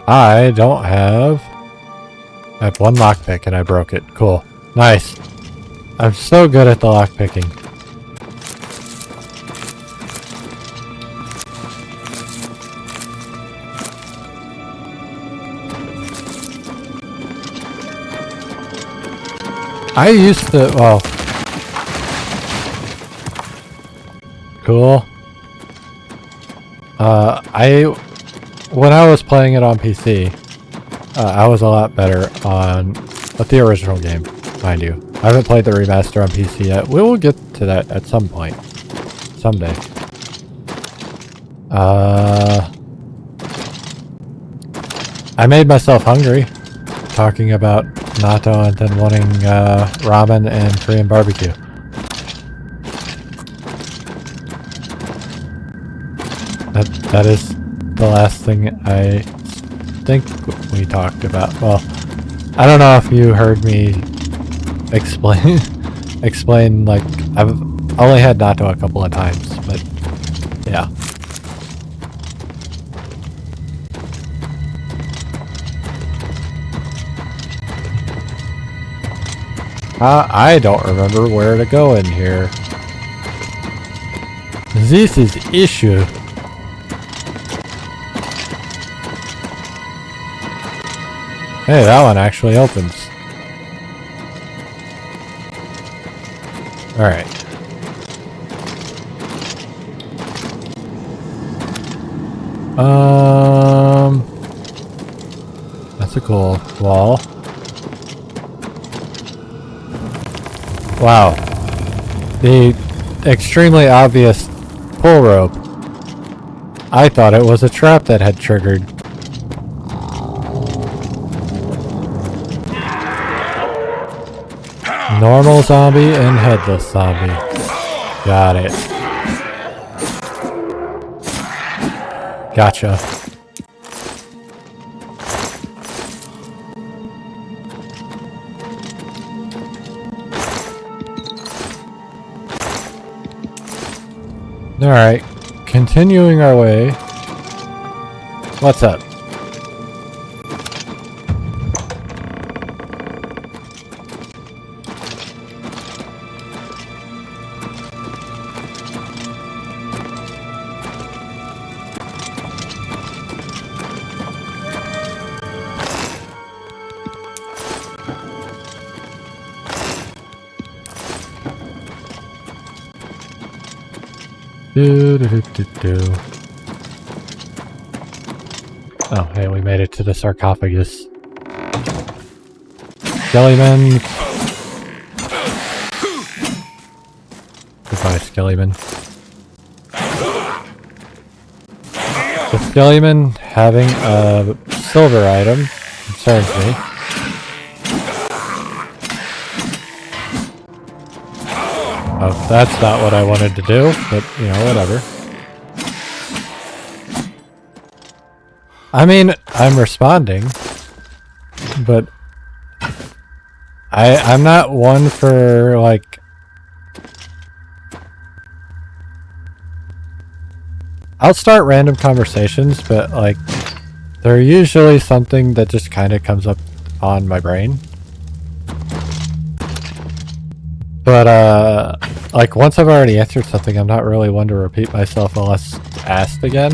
I don't have... I have one lockpick and I broke it. Cool. Nice. I'm so good at the lockpicking. I used to... well... Cool. When I was playing it on PC, I was a lot better on the original game, mind you. I haven't played the remaster on PC yet. We will get to that at some point. Someday. I made myself hungry talking about natto and then wanting ramen and Korean barbecue. That is the last thing I think we talked about. Well, I don't know if you heard me explain like I've only had natto a couple of times, but yeah. I don't remember where to go in here. This is issue. Hey, that one actually opens. Alright. That's a cool wall. Wow. The extremely obvious pull rope. I thought it was a trap that had triggered. Normal zombie and headless zombie. Got it. Gotcha. Alright, continuing our way. What's up? Oh, hey, we made it to the sarcophagus. Skellyman. Goodbye, Skellyman. The Skellyman having a silver item concerns me. Oh, that's not what I wanted to do, but, you know, whatever. I mean, I'm responding, but I'm not one for, like... I'll start random conversations, but, like, they're usually something that just kind of comes up on my brain. But, like, once I've already answered something, I'm not really one to repeat myself unless asked again.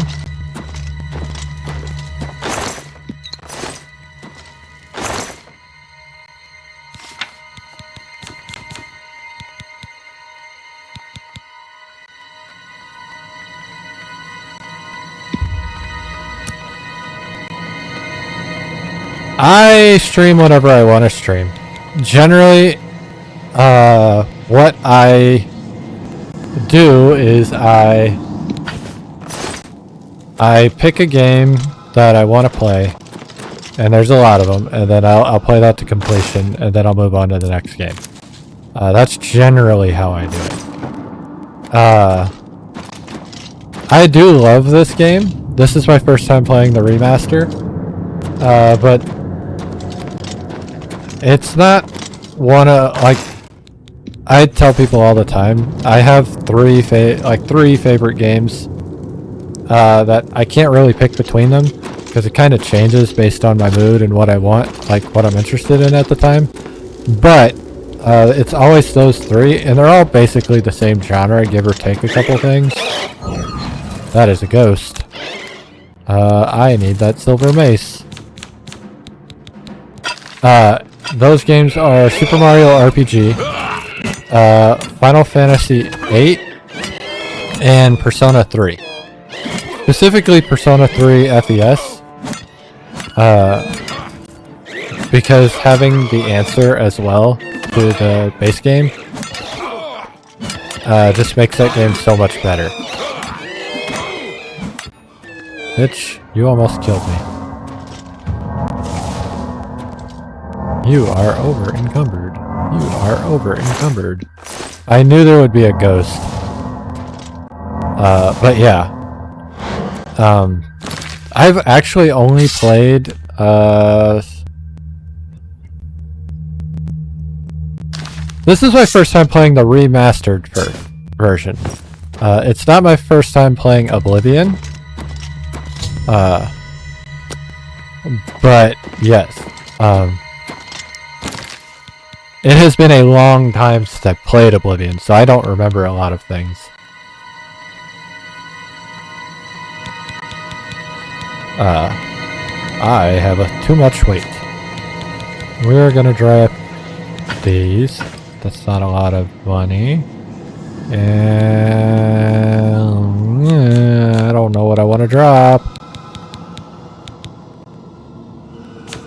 I stream whenever I want to stream. Generally, what I do is I pick a game that I want to play, and there's a lot of them, and then I'll play that to completion, and then I'll move on to the next game. That's generally how I do it. I do love this game. This is my first time playing the remaster, but it's not one of, like, I tell people all the time, I have three favorite games that I can't really pick between them because it kind of changes based on my mood and what I want, like what I'm interested in at the time. But it's always those three, and they're all basically the same genre, give or take a couple things. That is a ghost. I need that silver mace. Those games are Super Mario RPG, Final Fantasy VIII, and Persona 3. Specifically Persona 3 FES, because having the answer as well to the base game just makes that game so much better. Bitch, you almost killed me. You are over-encumbered. You are over-encumbered. I knew there would be a ghost. But yeah. I've actually only played, this is my first time playing the remastered version. It's not my first time playing Oblivion. But yes. It has been a long time since I played Oblivion, so I don't remember a lot of things. I have too much weight. We're gonna drop these. That's not a lot of money. And I don't know what I want to drop.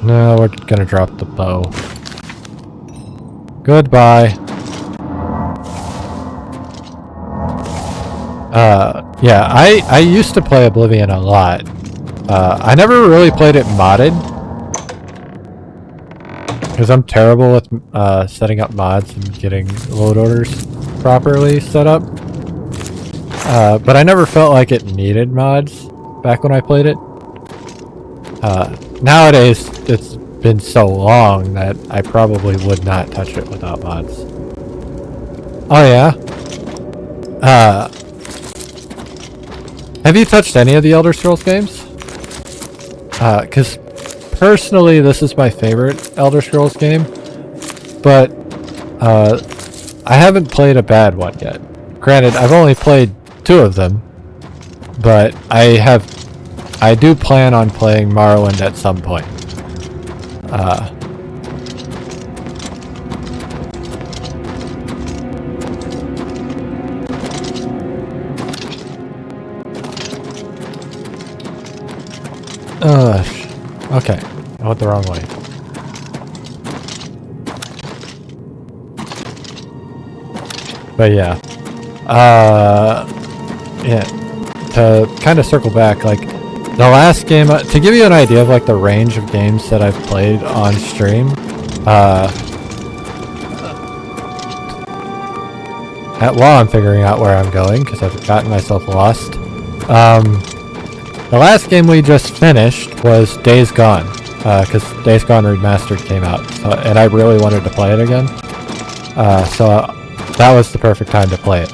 No, we're gonna drop the bow. Goodbye. Yeah, I used to play Oblivion a lot. I never really played it modded. because I'm terrible with setting up mods and getting load orders properly set up. But I never felt like it needed mods back when I played it. Nowadays, it's been so long that I probably would not touch it without mods. Oh yeah? Have you touched any of the Elder Scrolls games? Because personally, this is my favorite Elder Scrolls game, but I haven't played a bad one yet. Granted, I've only played 2 of them, but I do plan on playing Morrowind at some point. Okay, I went the wrong way. But yeah, to kind of circle back, like the last game, to give you an idea of like the range of games that I've played on stream, while I'm figuring out where I'm going, because I've gotten myself lost. The last game we just finished was Days Gone, because Days Gone Remastered came out, and I really wanted to play it again. So that was the perfect time to play it.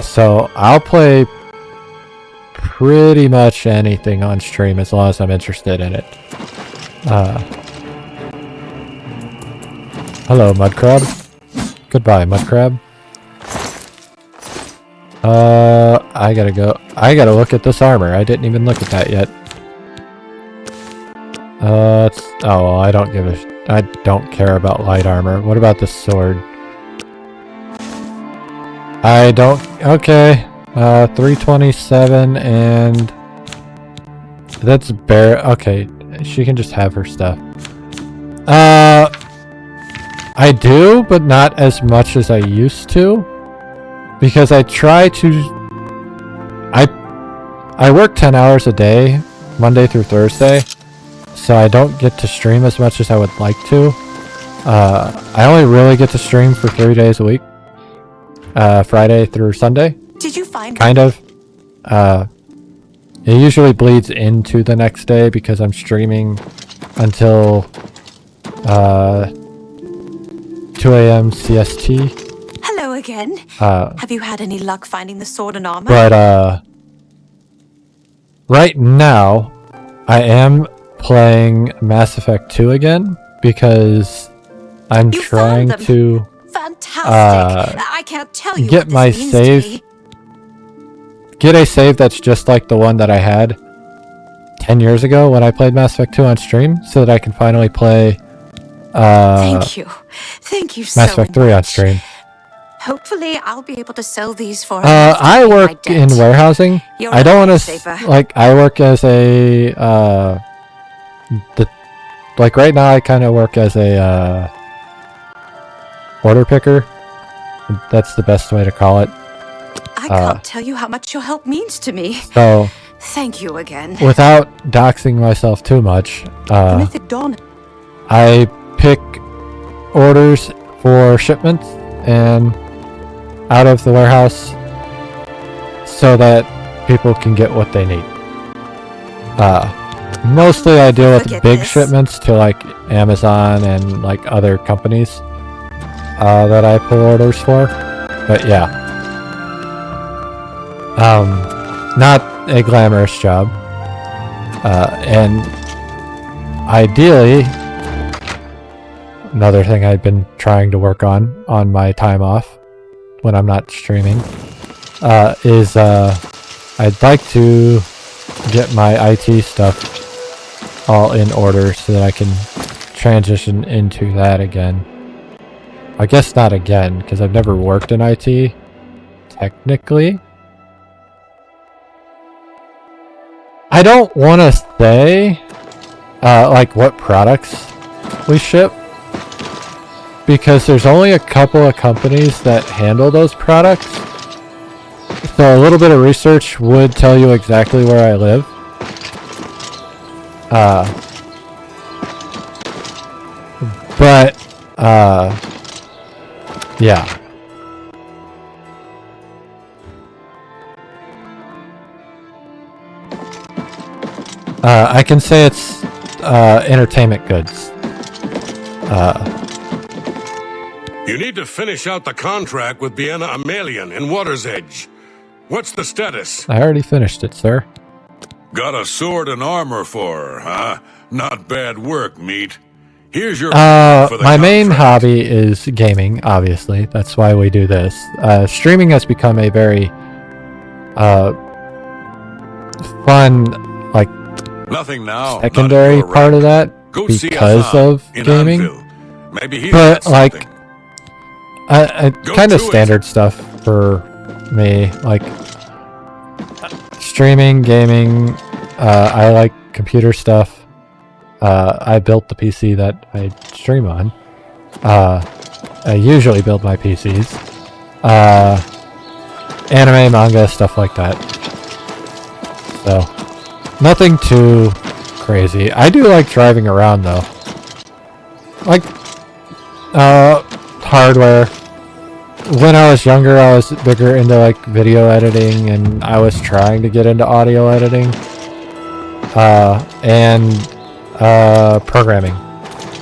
So I'll play pretty much anything on stream as long as I'm interested in it. Hello, Mudcrab. Goodbye, Mudcrab. I gotta go. I gotta look at this armor. I didn't even look at that yet. Oh, I don't give a... I don't care about light armor. What about this sword? I don't... Okay. 327 and... That's bare... Okay, she can just have her stuff. I do, but not as much as I used to. Because I try to... I work 10 hours a day, Monday through Thursday, so I don't get to stream as much as I would like to. I only really get to stream for 3 days a week. Friday through Sunday. Did you find... Kind of. It usually bleeds into the next day because I'm streaming until 2 a.m. CST. Hello again. Have you had any luck finding the sword and armor? But right now I am playing Mass Effect 2 again because I'm trying to Fantastic. I can't tell you get my save. Get a save that's just like the one that I had 10 years ago when I played Mass Effect 2 on stream, so that I can finally play Thank you so Mass Effect 3 on stream. Hopefully I'll be able to sell these for I work in warehousing. I don't want to like I work as a like right now I kind of work as a order picker. That's the best way to call it. I can't tell you how much your help means to me. So thank you again. Without doxing myself too much, Mythic Dawn. I pick orders for shipments and out of the warehouse so that people can get what they need. Mostly I deal with big shipments to like Amazon and like other companies that I pull orders for. But yeah. Not a glamorous job. And ideally, another thing I've been trying to work on my time off when I'm not streaming is I'd like to get my IT stuff all in order so that I can transition into that again. I guess not again, because I've never worked in IT, technically. I don't want to say, like, what products we ship, because there's only a couple of companies that handle those products. So a little bit of research would tell you exactly where I live. But, yeah. I can say it's entertainment goods. You need to finish out the contract with Vienna Amelian in Water's Edge. What's the status? I already finished it, sir. Got a sword and armor for her, huh? Not bad work, meat. Here's your for the my main contract. hobby is gaming, obviously. That's why we do this. Streaming has become a very fun, like, Nothing now. secondary part of that Go see because Hassan of in gaming. Anvil. Maybe he's But, got like, something. kind of to it. standard stuff for me. Like, streaming, gaming, I like computer stuff. I built the PC that I stream on. I usually build my PCs. Anime, manga, stuff like that. So, nothing too crazy. I do like driving around though. Like, hardware. When I was younger, I was bigger into like video editing, and I was trying to get into audio editing. And programming.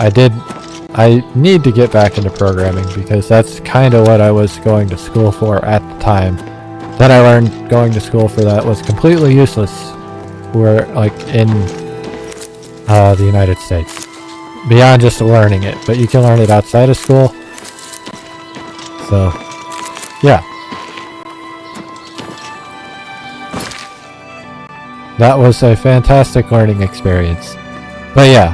I need to get back into programming because that's kind of what I was going to school for at the time. Then I learned going to school for that was completely useless. We're like in the United States. Beyond just learning it, but you can learn it outside of school. So, yeah. That was a fantastic learning experience. But yeah,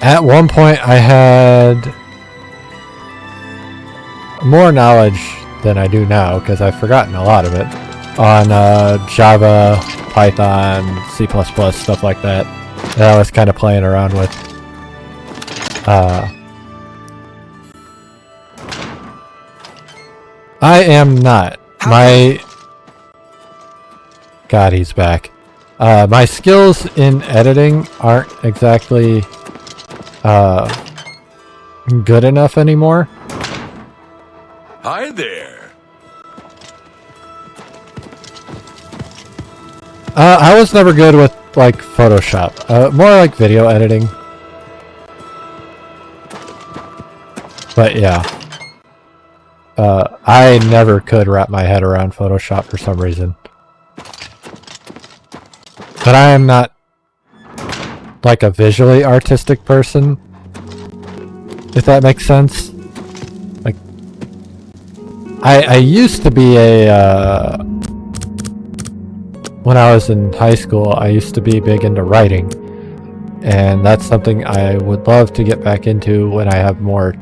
at one point I had more knowledge than I do now, because I've forgotten a lot of it, on Java, Python, C++, stuff like that I was kind of playing around with. I am not. God, he's back. My skills in editing aren't exactly good enough anymore. Hi there. I was never good with like Photoshop. More like video editing. But yeah. I never could wrap my head around Photoshop for some reason. But I am not like a visually artistic person, if that makes sense. Like, I used to be a, when I was in high school, I used to be big into writing. And that's something I would love to get back into when I have more,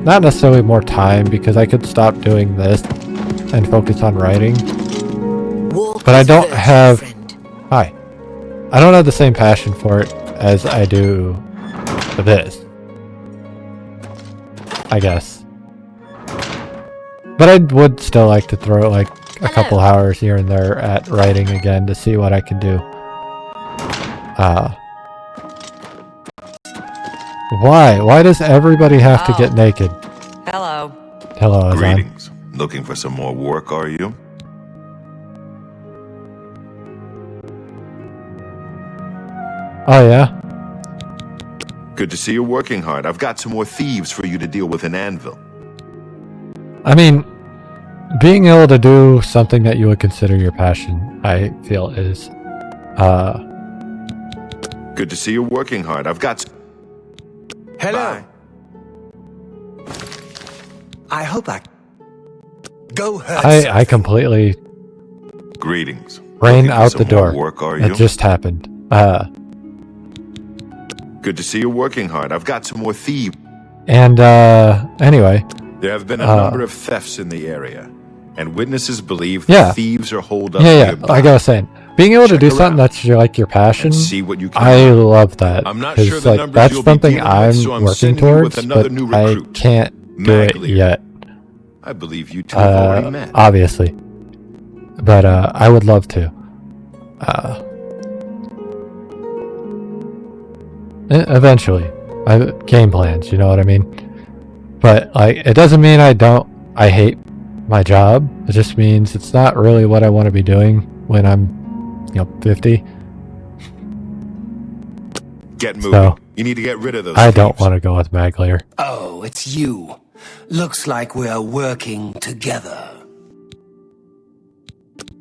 not necessarily more time, because I could stop doing this and focus on writing. But I don't have... Hi. I don't have the same passion for it as I do for this. I guess. But I would still like to throw like a couple hours here and there at writing again to see what I can do. Why? Why does everybody have to get naked? Hello. Hello, Azan. Greetings. Looking for some more work, are you? Oh, yeah? Good to see you're working hard. I've got some more thieves for you to deal with in Anvil. I mean, being able to do something that you would consider your passion, I feel is, Good to see you're working hard. I've got... Hello. Bye. I hope I... Go hurt I completely... Greetings. Ran Looking for out some the door. more work, are It you? just happened. Good to see you're working hard. I've got some more thieves. And, anyway. There have been a number of thefts in the area, and witnesses believe Yeah. the thieves are holed up Yeah, nearby. like I was saying. Being able to do something that's like your passion, see what you can I do. love that. I'm not 'cause, sure the like, numbers that's you'll be something dealing with, I'm so I'm working sending you with towards, another but new I recruit. can't do it Maglia. yet. I believe you two have already met. Obviously. But, I would love to. Eventually. I have game plans, you know what I mean? But, like, it doesn't mean I hate my job. It just means it's not really what I want to be doing when I'm, 50. Get moving. So, you need to get rid of those I don't thieves. want to go with Maglear. Oh, it's you. Looks like we're working together.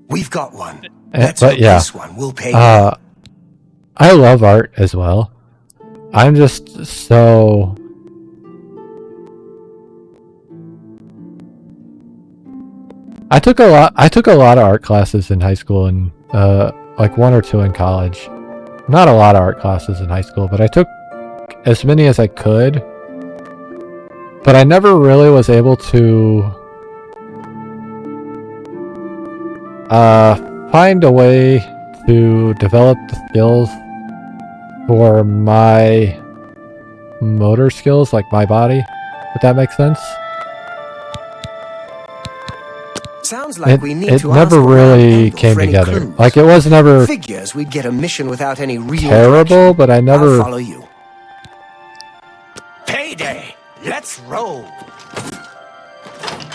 We've got one. Let's But hope yeah, this one will pay. I love art as well. I'm just so... I took a lot of art classes in high school and like 1 or 2 in college. Not a lot of art classes in high school, but I took as many as I could. But I never really was able to find a way to develop the skills for my motor skills, like my body, if that makes sense. Sounds like we need It to never ask around really Handel came for any together. clues. Like, it was never Figures we'd get a mission without any real terrible, but I I'll never... follow you. Payday! Let's roll!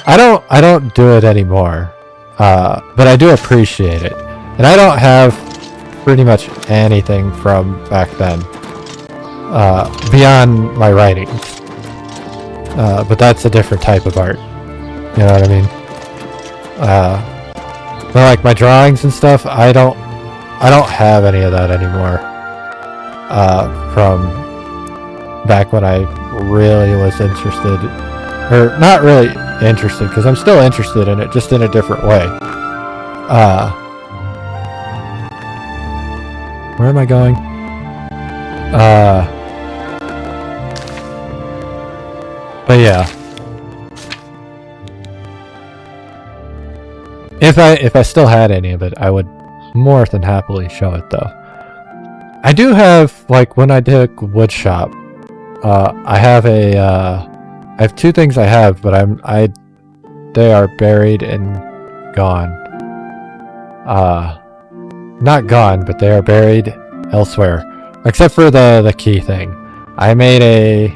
I don't do it anymore, but I do appreciate it. And I don't have pretty much anything from back then, beyond my writings. But that's a different type of art. You know what I mean? But like my drawings and stuff, I don't have any of that anymore. From back when I really was interested, or not really interested, because I'm still interested in it, just in a different way. Where am I going? But yeah. If I still had any of it, I would more than happily show it though. I do have, like, when I did woodshop, I have I have 2 things I have, but they are buried and gone. Not gone, but they are buried elsewhere, except for the key thing. I made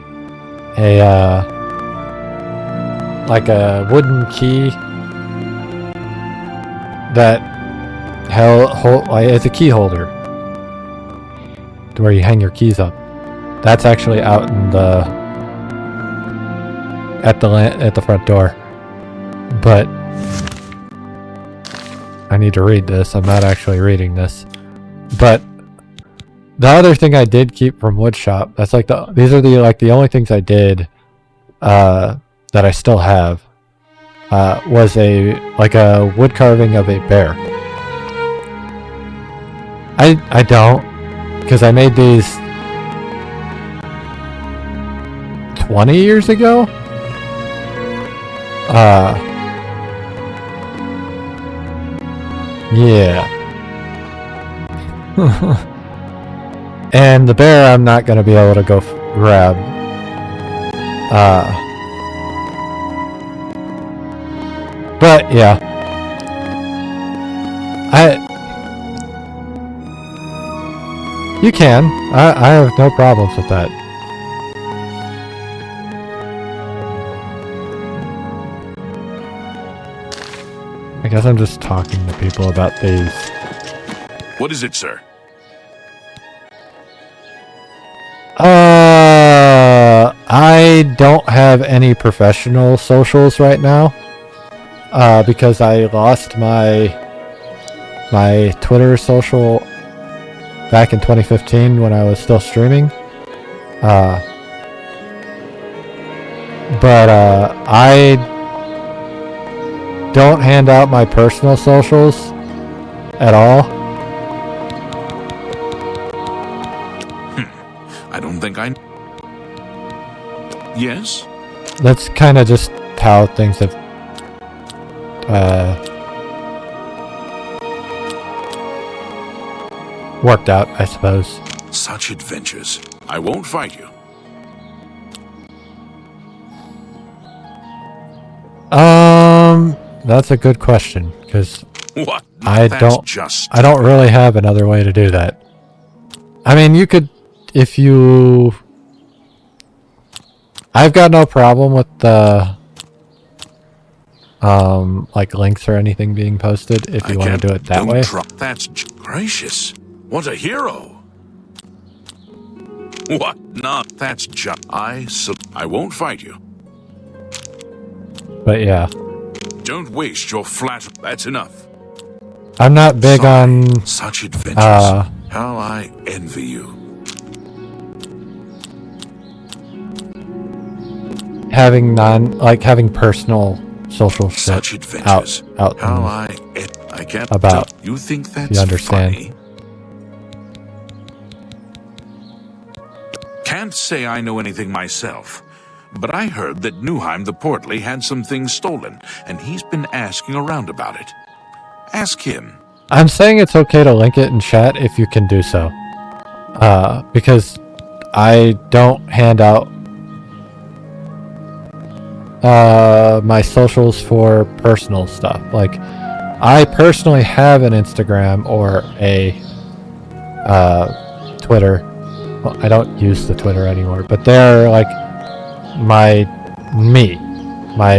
like a wooden key that it's a key holder to where you hang your keys up. That's actually out in at the front door. But I need to read this. I'm not actually reading this. But the other thing I did keep from woodshop, that's like these are the only things I did that I still have, was a wood carving of a bear. I don't, because I made these 20 years ago. Yeah. And the bear I'm not gonna be able to go grab. But yeah. You can. I have no problems with that. I guess I'm just talking to people about these. What is it, sir? I don't have any professional socials right now. Because I lost my Twitter social back in 2015 when I was still streaming. But I don't hand out my personal socials at all. I don't think I... Yes? That's kind of just how things have worked out, I suppose. Such adventures. I won't fight you. That's a good question, because What? I That's don't just... really have another way to do that. I mean, you could if you... I've got no problem with the like links or anything being posted if you want to do it that way. That's gracious. What a hero. What? No, that's just... I won't fight you. But yeah. Don't waste your flash. That's enough. I'm not big on... Such adventures. How I envy you. Having having personal social shit out How I can't about. You think that's you understand? funny? Can't say I know anything myself, but I heard that Newheim the Portly had some things stolen, and he's been asking around about it. Ask him. I'm saying it's okay to link it in chat if you can do so. Because I don't hand out my socials for personal stuff. Like, I personally have an Instagram or a Twitter. Well, I don't use the Twitter anymore, but they're like my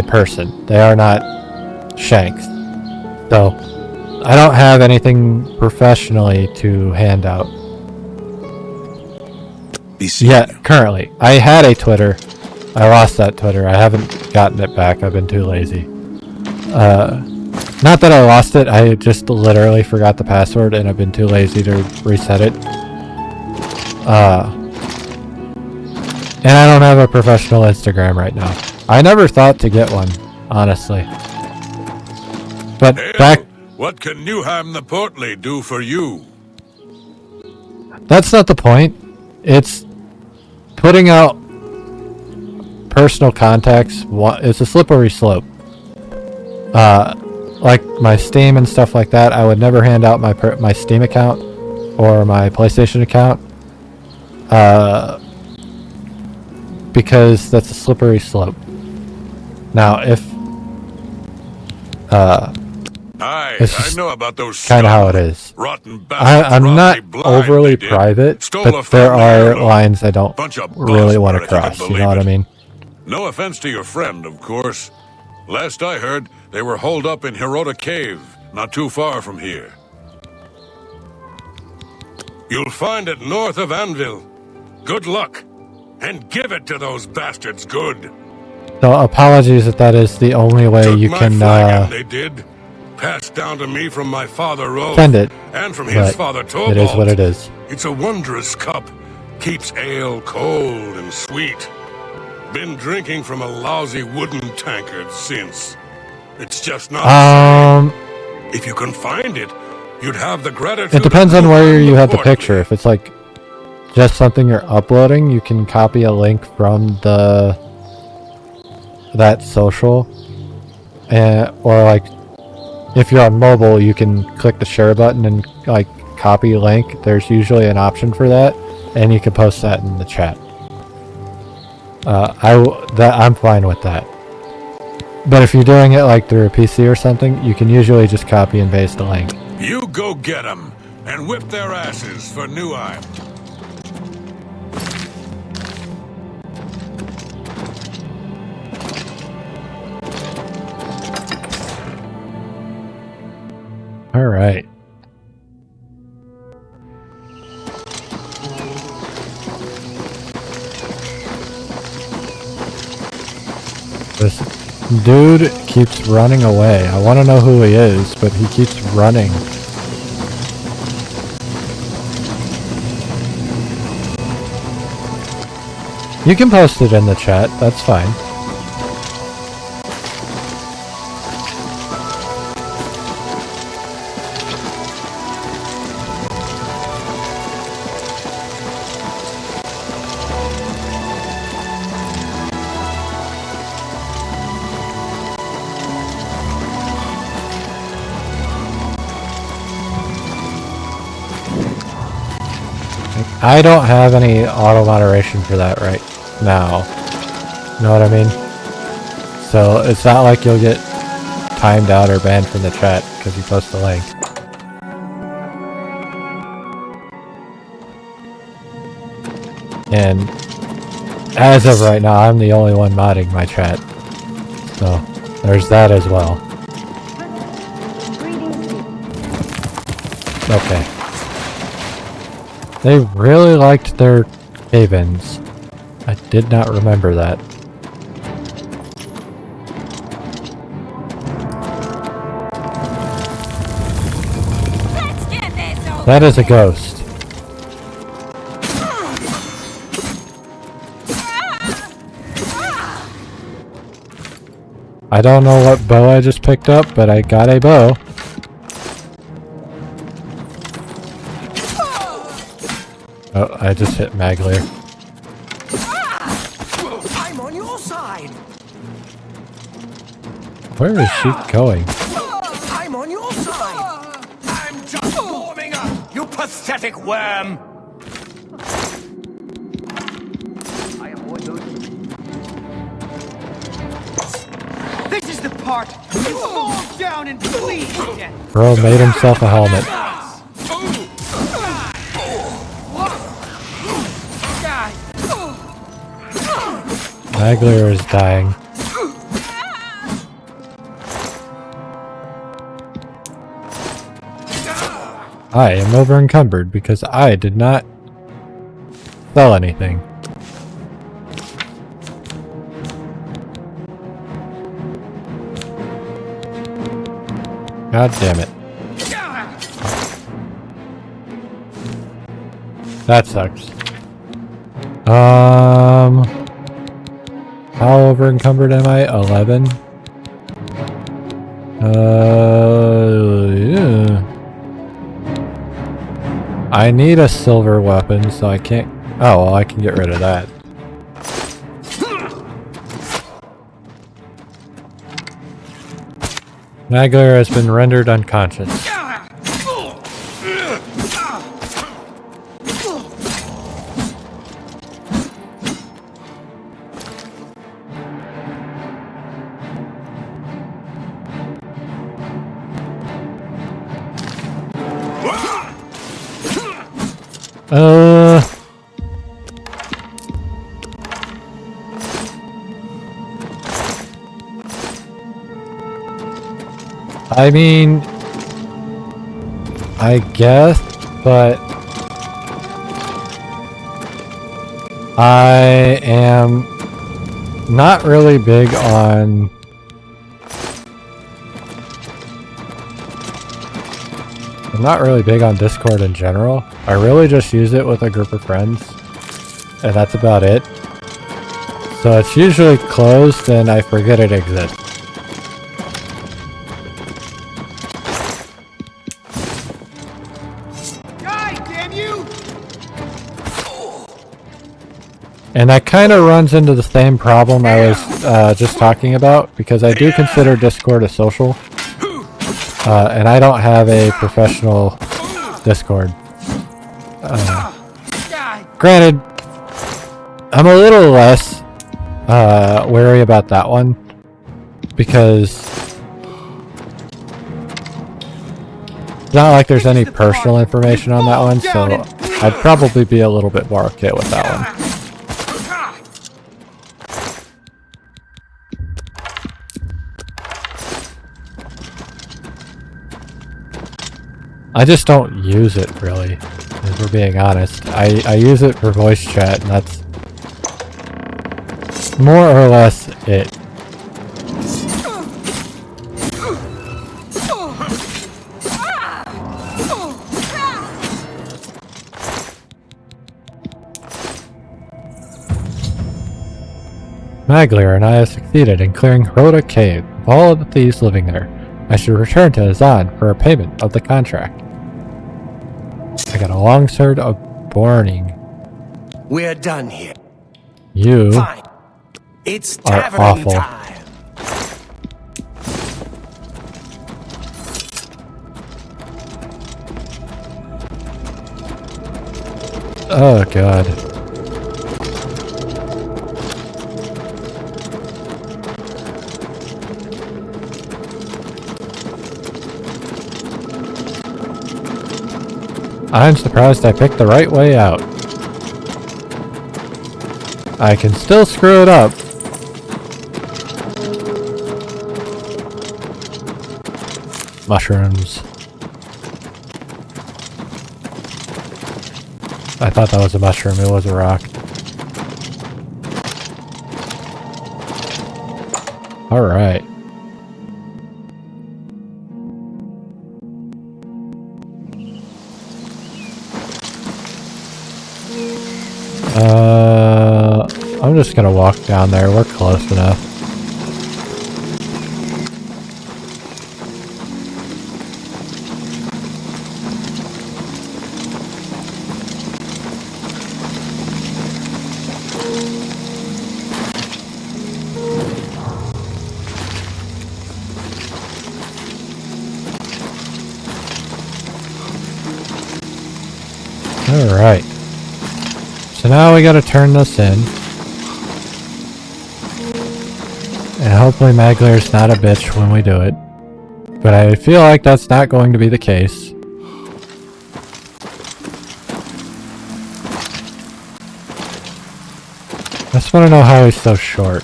person. They are not Shànks. So I don't have anything professionally to hand out. Yet, currently. I had a Twitter. I lost that Twitter. I haven't gotten it back. I've been too lazy. Not that I lost it. I just literally forgot the password and I've been too lazy to reset it. And I don't have a professional Instagram right now. I never thought to get one, honestly. But back... What can Newheim the Portly do for you? That's not the point. It's putting out personal contacts. It's a slippery slope. Like my Steam and stuff like that, I would never hand out my Steam account or my PlayStation account. Because that's a slippery slope. Now, if I know about those kind of how it is. I'm not overly private, but there are lines I don't really want to cross. You know what I mean? No offense to your friend, of course. Last I heard, they were holed up in Hirota Cave, not too far from here. You'll find it north of Anvil. Good luck, and give it to those bastards good. So apologies if that is the only way you can they did. Passed down to me from my father Rolf, send it, and from his father Torvald. It is what it is. It's a wondrous cup. Keeps ale cold and sweet. Been drinking from a lousy wooden tankard since. It's just not the same. If you can find it, you'd have the gratitude. It depends on where you have the picture. If it's like just something you're uploading, you can copy a link from that social, or like if you're on mobile, you can click the share button and like copy a link. There's usually an option for that, and you can post that in the chat. I'm fine with that. But if you're doing it like through a PC or something, you can usually just copy and paste the link. You go get them and whip their asses for Newheim. All right. This dude keeps running away. I want to know who he is, but he keeps running. You can post it in the chat, that's fine. I don't have any auto moderation for that right now. You know what I mean? So it's not like you'll get timed out or banned from the chat because you post the link. And as of right now, I'm the only one modding my chat. So, there's that as well. Okay. They really liked their cave-ins. I did not remember that. That is a ghost. I don't know what bow I just picked up, but I got a bow. Oh, I just hit Maglear. I'm on your side. Where is she going? I'm on your side. I'm just warming up, you pathetic worm. This is the part you fall down and bleed to death. Bro made himself a helmet. Maglear is dying. I am over encumbered because I did not sell anything. God damn it. That sucks. How over encumbered am I? 11? Yeah. I need a silver weapon, so I can't... Oh, well, I can get rid of that. Maglear has been rendered unconscious. I mean, I guess, but I am not really big on Discord in general. I really just use it with a group of friends, and that's about it. So it's usually closed and I forget it exists. And that kind of runs into the same problem I was just talking about, because I do consider Discord a social, and I don't have a professional Discord. Granted, I'm a little less wary about that one, because it's not like there's any personal information on that one, so I'd probably be a little bit more okay with that one. I just don't use it, really, if we're being honest. I use it for voice chat, and that's more or less it. Maglear and I have succeeded in clearing Rhoda Cave of all of the thieves living there. I should return to Azan for a payment of the contract. I got a long sword of burning. We're done here. You Fine. It's are tavern awful. time. Oh god. I'm surprised I picked the right way out. I can still screw it up. Mushrooms. I thought that was a mushroom, it was a rock. Alright. I'm just gonna walk down there, we're close enough. Alright. So now we gotta turn this in. And hopefully Magler's not a bitch when we do it. But I feel like that's not going to be the case. I just want to know how he's so short.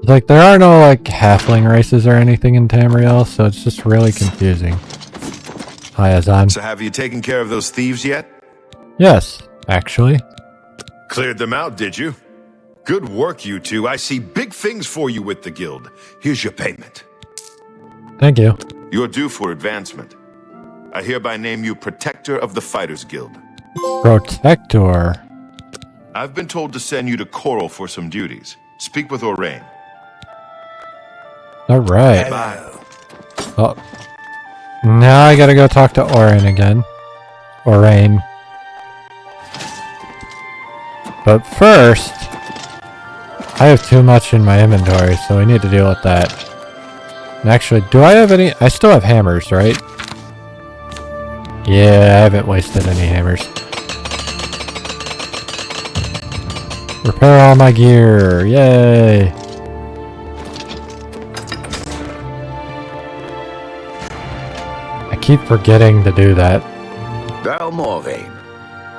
Like, there are no, like, halfling races or anything in Tamriel, so it's just really confusing. Hi, Azan. So have you taken care of those thieves yet? Yes, actually. Cleared them out, did you? Good work, you two. I see big things for you with the guild. Here's your payment. Thank you. You're due for advancement. I hereby name you Protector of the Fighters Guild. Protector? I've been told to send you to Coral for some duties. Speak with Orain. Alright. Bye. Oh. Now I gotta go talk to Orain again. Orain. But first, I have too much in my inventory, so we need to deal with that. And actually, do I have any? I still have hammers, right? Yeah, I haven't wasted any hammers. Repair all my gear. Yay! I keep forgetting to do that. Val Morvain.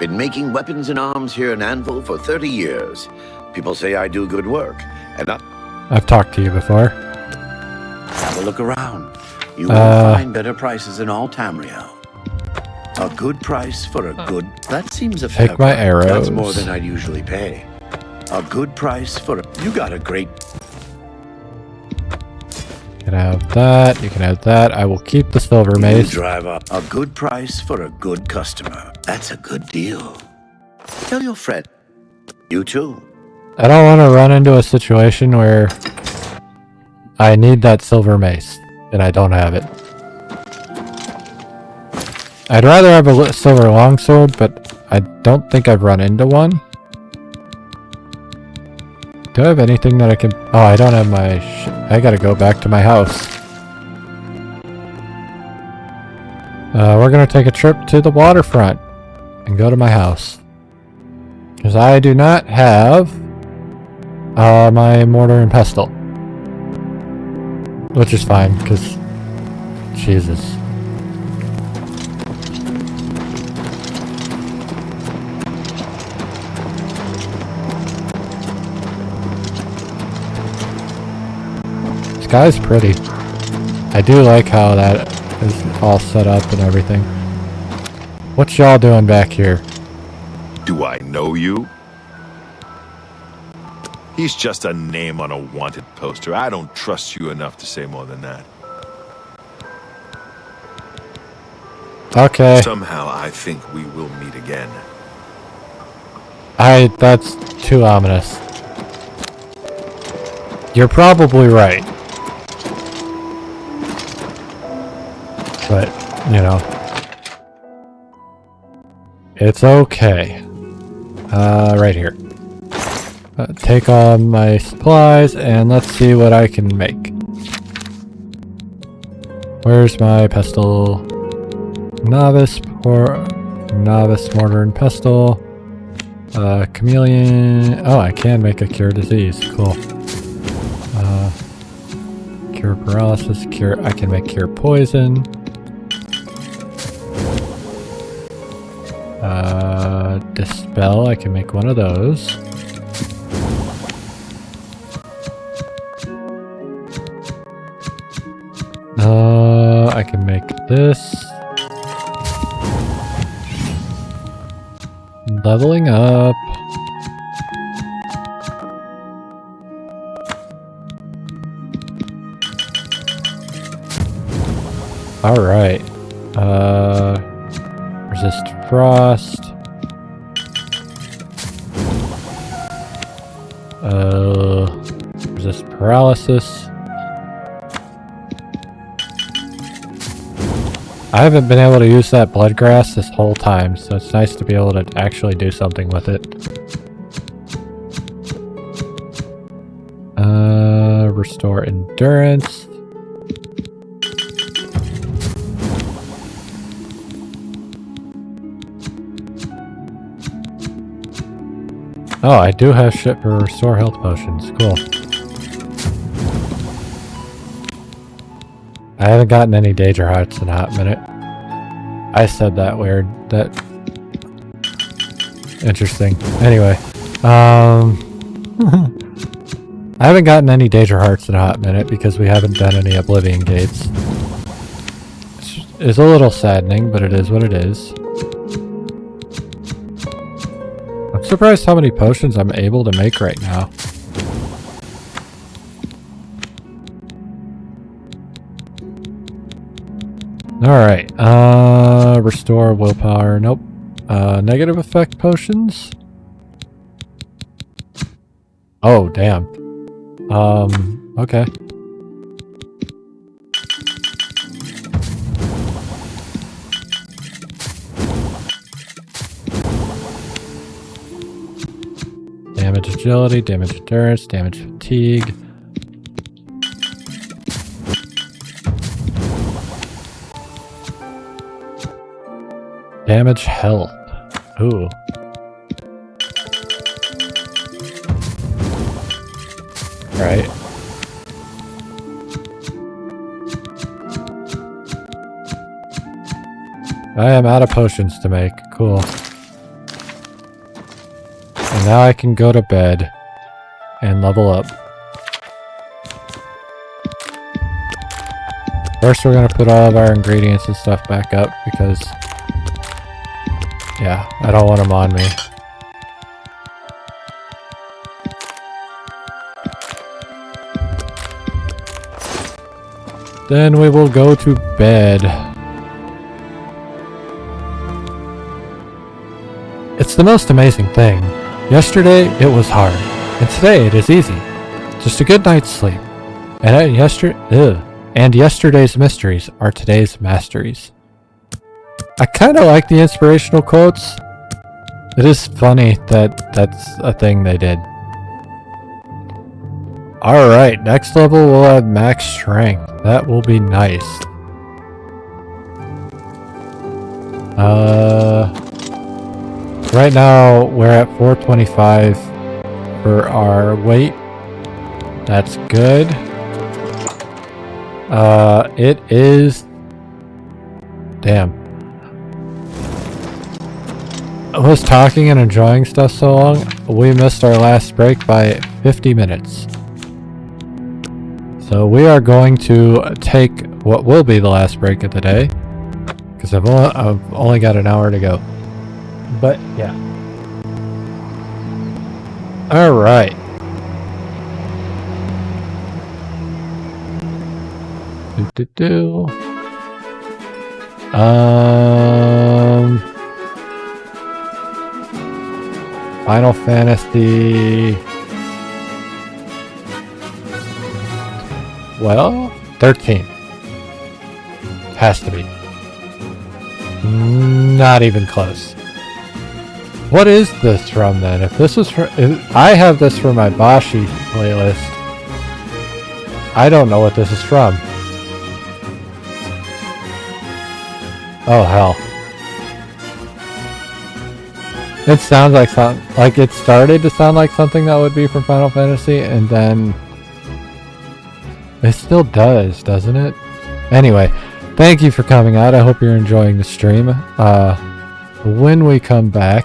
Been making weapons and arms here in Anvil for 30 years. People say I do good work, and I've talked to you before. Have a look around. You will find better prices in all Tamriel. A good price for a good... That seems a fair Take my arrows. That's more than I'd usually pay. A good price for a... You got a great... You can have that, you can have that. I will keep the silver mace. You drive up. A good price for a good customer. That's a good deal. Tell your friend. You too. I don't want to run into a situation where I need that silver mace and I don't have it. I'd rather have a silver longsword, but I don't think I've run into one. Do I have anything that I can... Oh, I don't have my... I gotta go back to my house. We're gonna take a trip to the waterfront and go to my house. Because I do not have my mortar and pestle. Which is fine, because... Jesus. This guy's pretty. I do like how that is all set up and everything. What y'all doing back here? Do I know you? He's just a name on a wanted poster. I don't trust you enough to say more than that. Okay. Somehow I think we will meet again. That's too ominous. You're probably right. But, you know. It's okay. Right here. Take all my supplies and let's see what I can make. Where's my pestle? Novice mortar and pestle. Chameleon. Oh, I can make a cure disease. Cool. Cure paralysis. I can make cure poison. Dispel, I can make one of those. I can make this. Leveling up. Alright. Resist frost. Resist paralysis. I haven't been able to use that blood grass this whole time, so it's nice to be able to actually do something with it. Restore endurance. Oh, I do have shit for restore health potions. Cool. I haven't gotten any Danger Hearts in a hot minute. I said that weird. That... Interesting. Anyway. I haven't gotten any Danger Hearts in a hot minute because we haven't done any Oblivion gates. It's a little saddening, but it is what it is. I'm surprised how many potions I'm able to make right now. Alright, restore willpower, nope. Negative effect potions? Oh, damn. Okay. Damage agility, damage endurance, damage fatigue. Damage health. Ooh. Right. I am out of potions to make. Cool. And now I can go to bed and level up. First we're gonna put all of our ingredients and stuff back up because yeah, I don't want them on me. Then we will go to bed. It's the most amazing thing. Yesterday it was hard, and today it is easy. Just a good night's sleep. And yesterday's mysteries are today's masteries. I kind of like the inspirational quotes. It is funny that that's a thing they did. Alright, next level we'll have max strength. That will be nice. Right now we're at 425 for our weight. That's good. It is... Damn. I was talking and enjoying stuff so long, we missed our last break by 50 minutes. So we are going to take what will be the last break of the day, because I've only got an hour to go. But yeah. Alright. Final Fantasy... Well, 13. Has to be. Not even close. What is this from then? If this was from... I have this for my Bashi playlist. I don't know what this is from. Oh hell. It sounds like like it started to sound like something that would be from Final Fantasy, and then it still does, doesn't it? Anyway, thank you for coming out. I hope you're enjoying the stream. When we come back,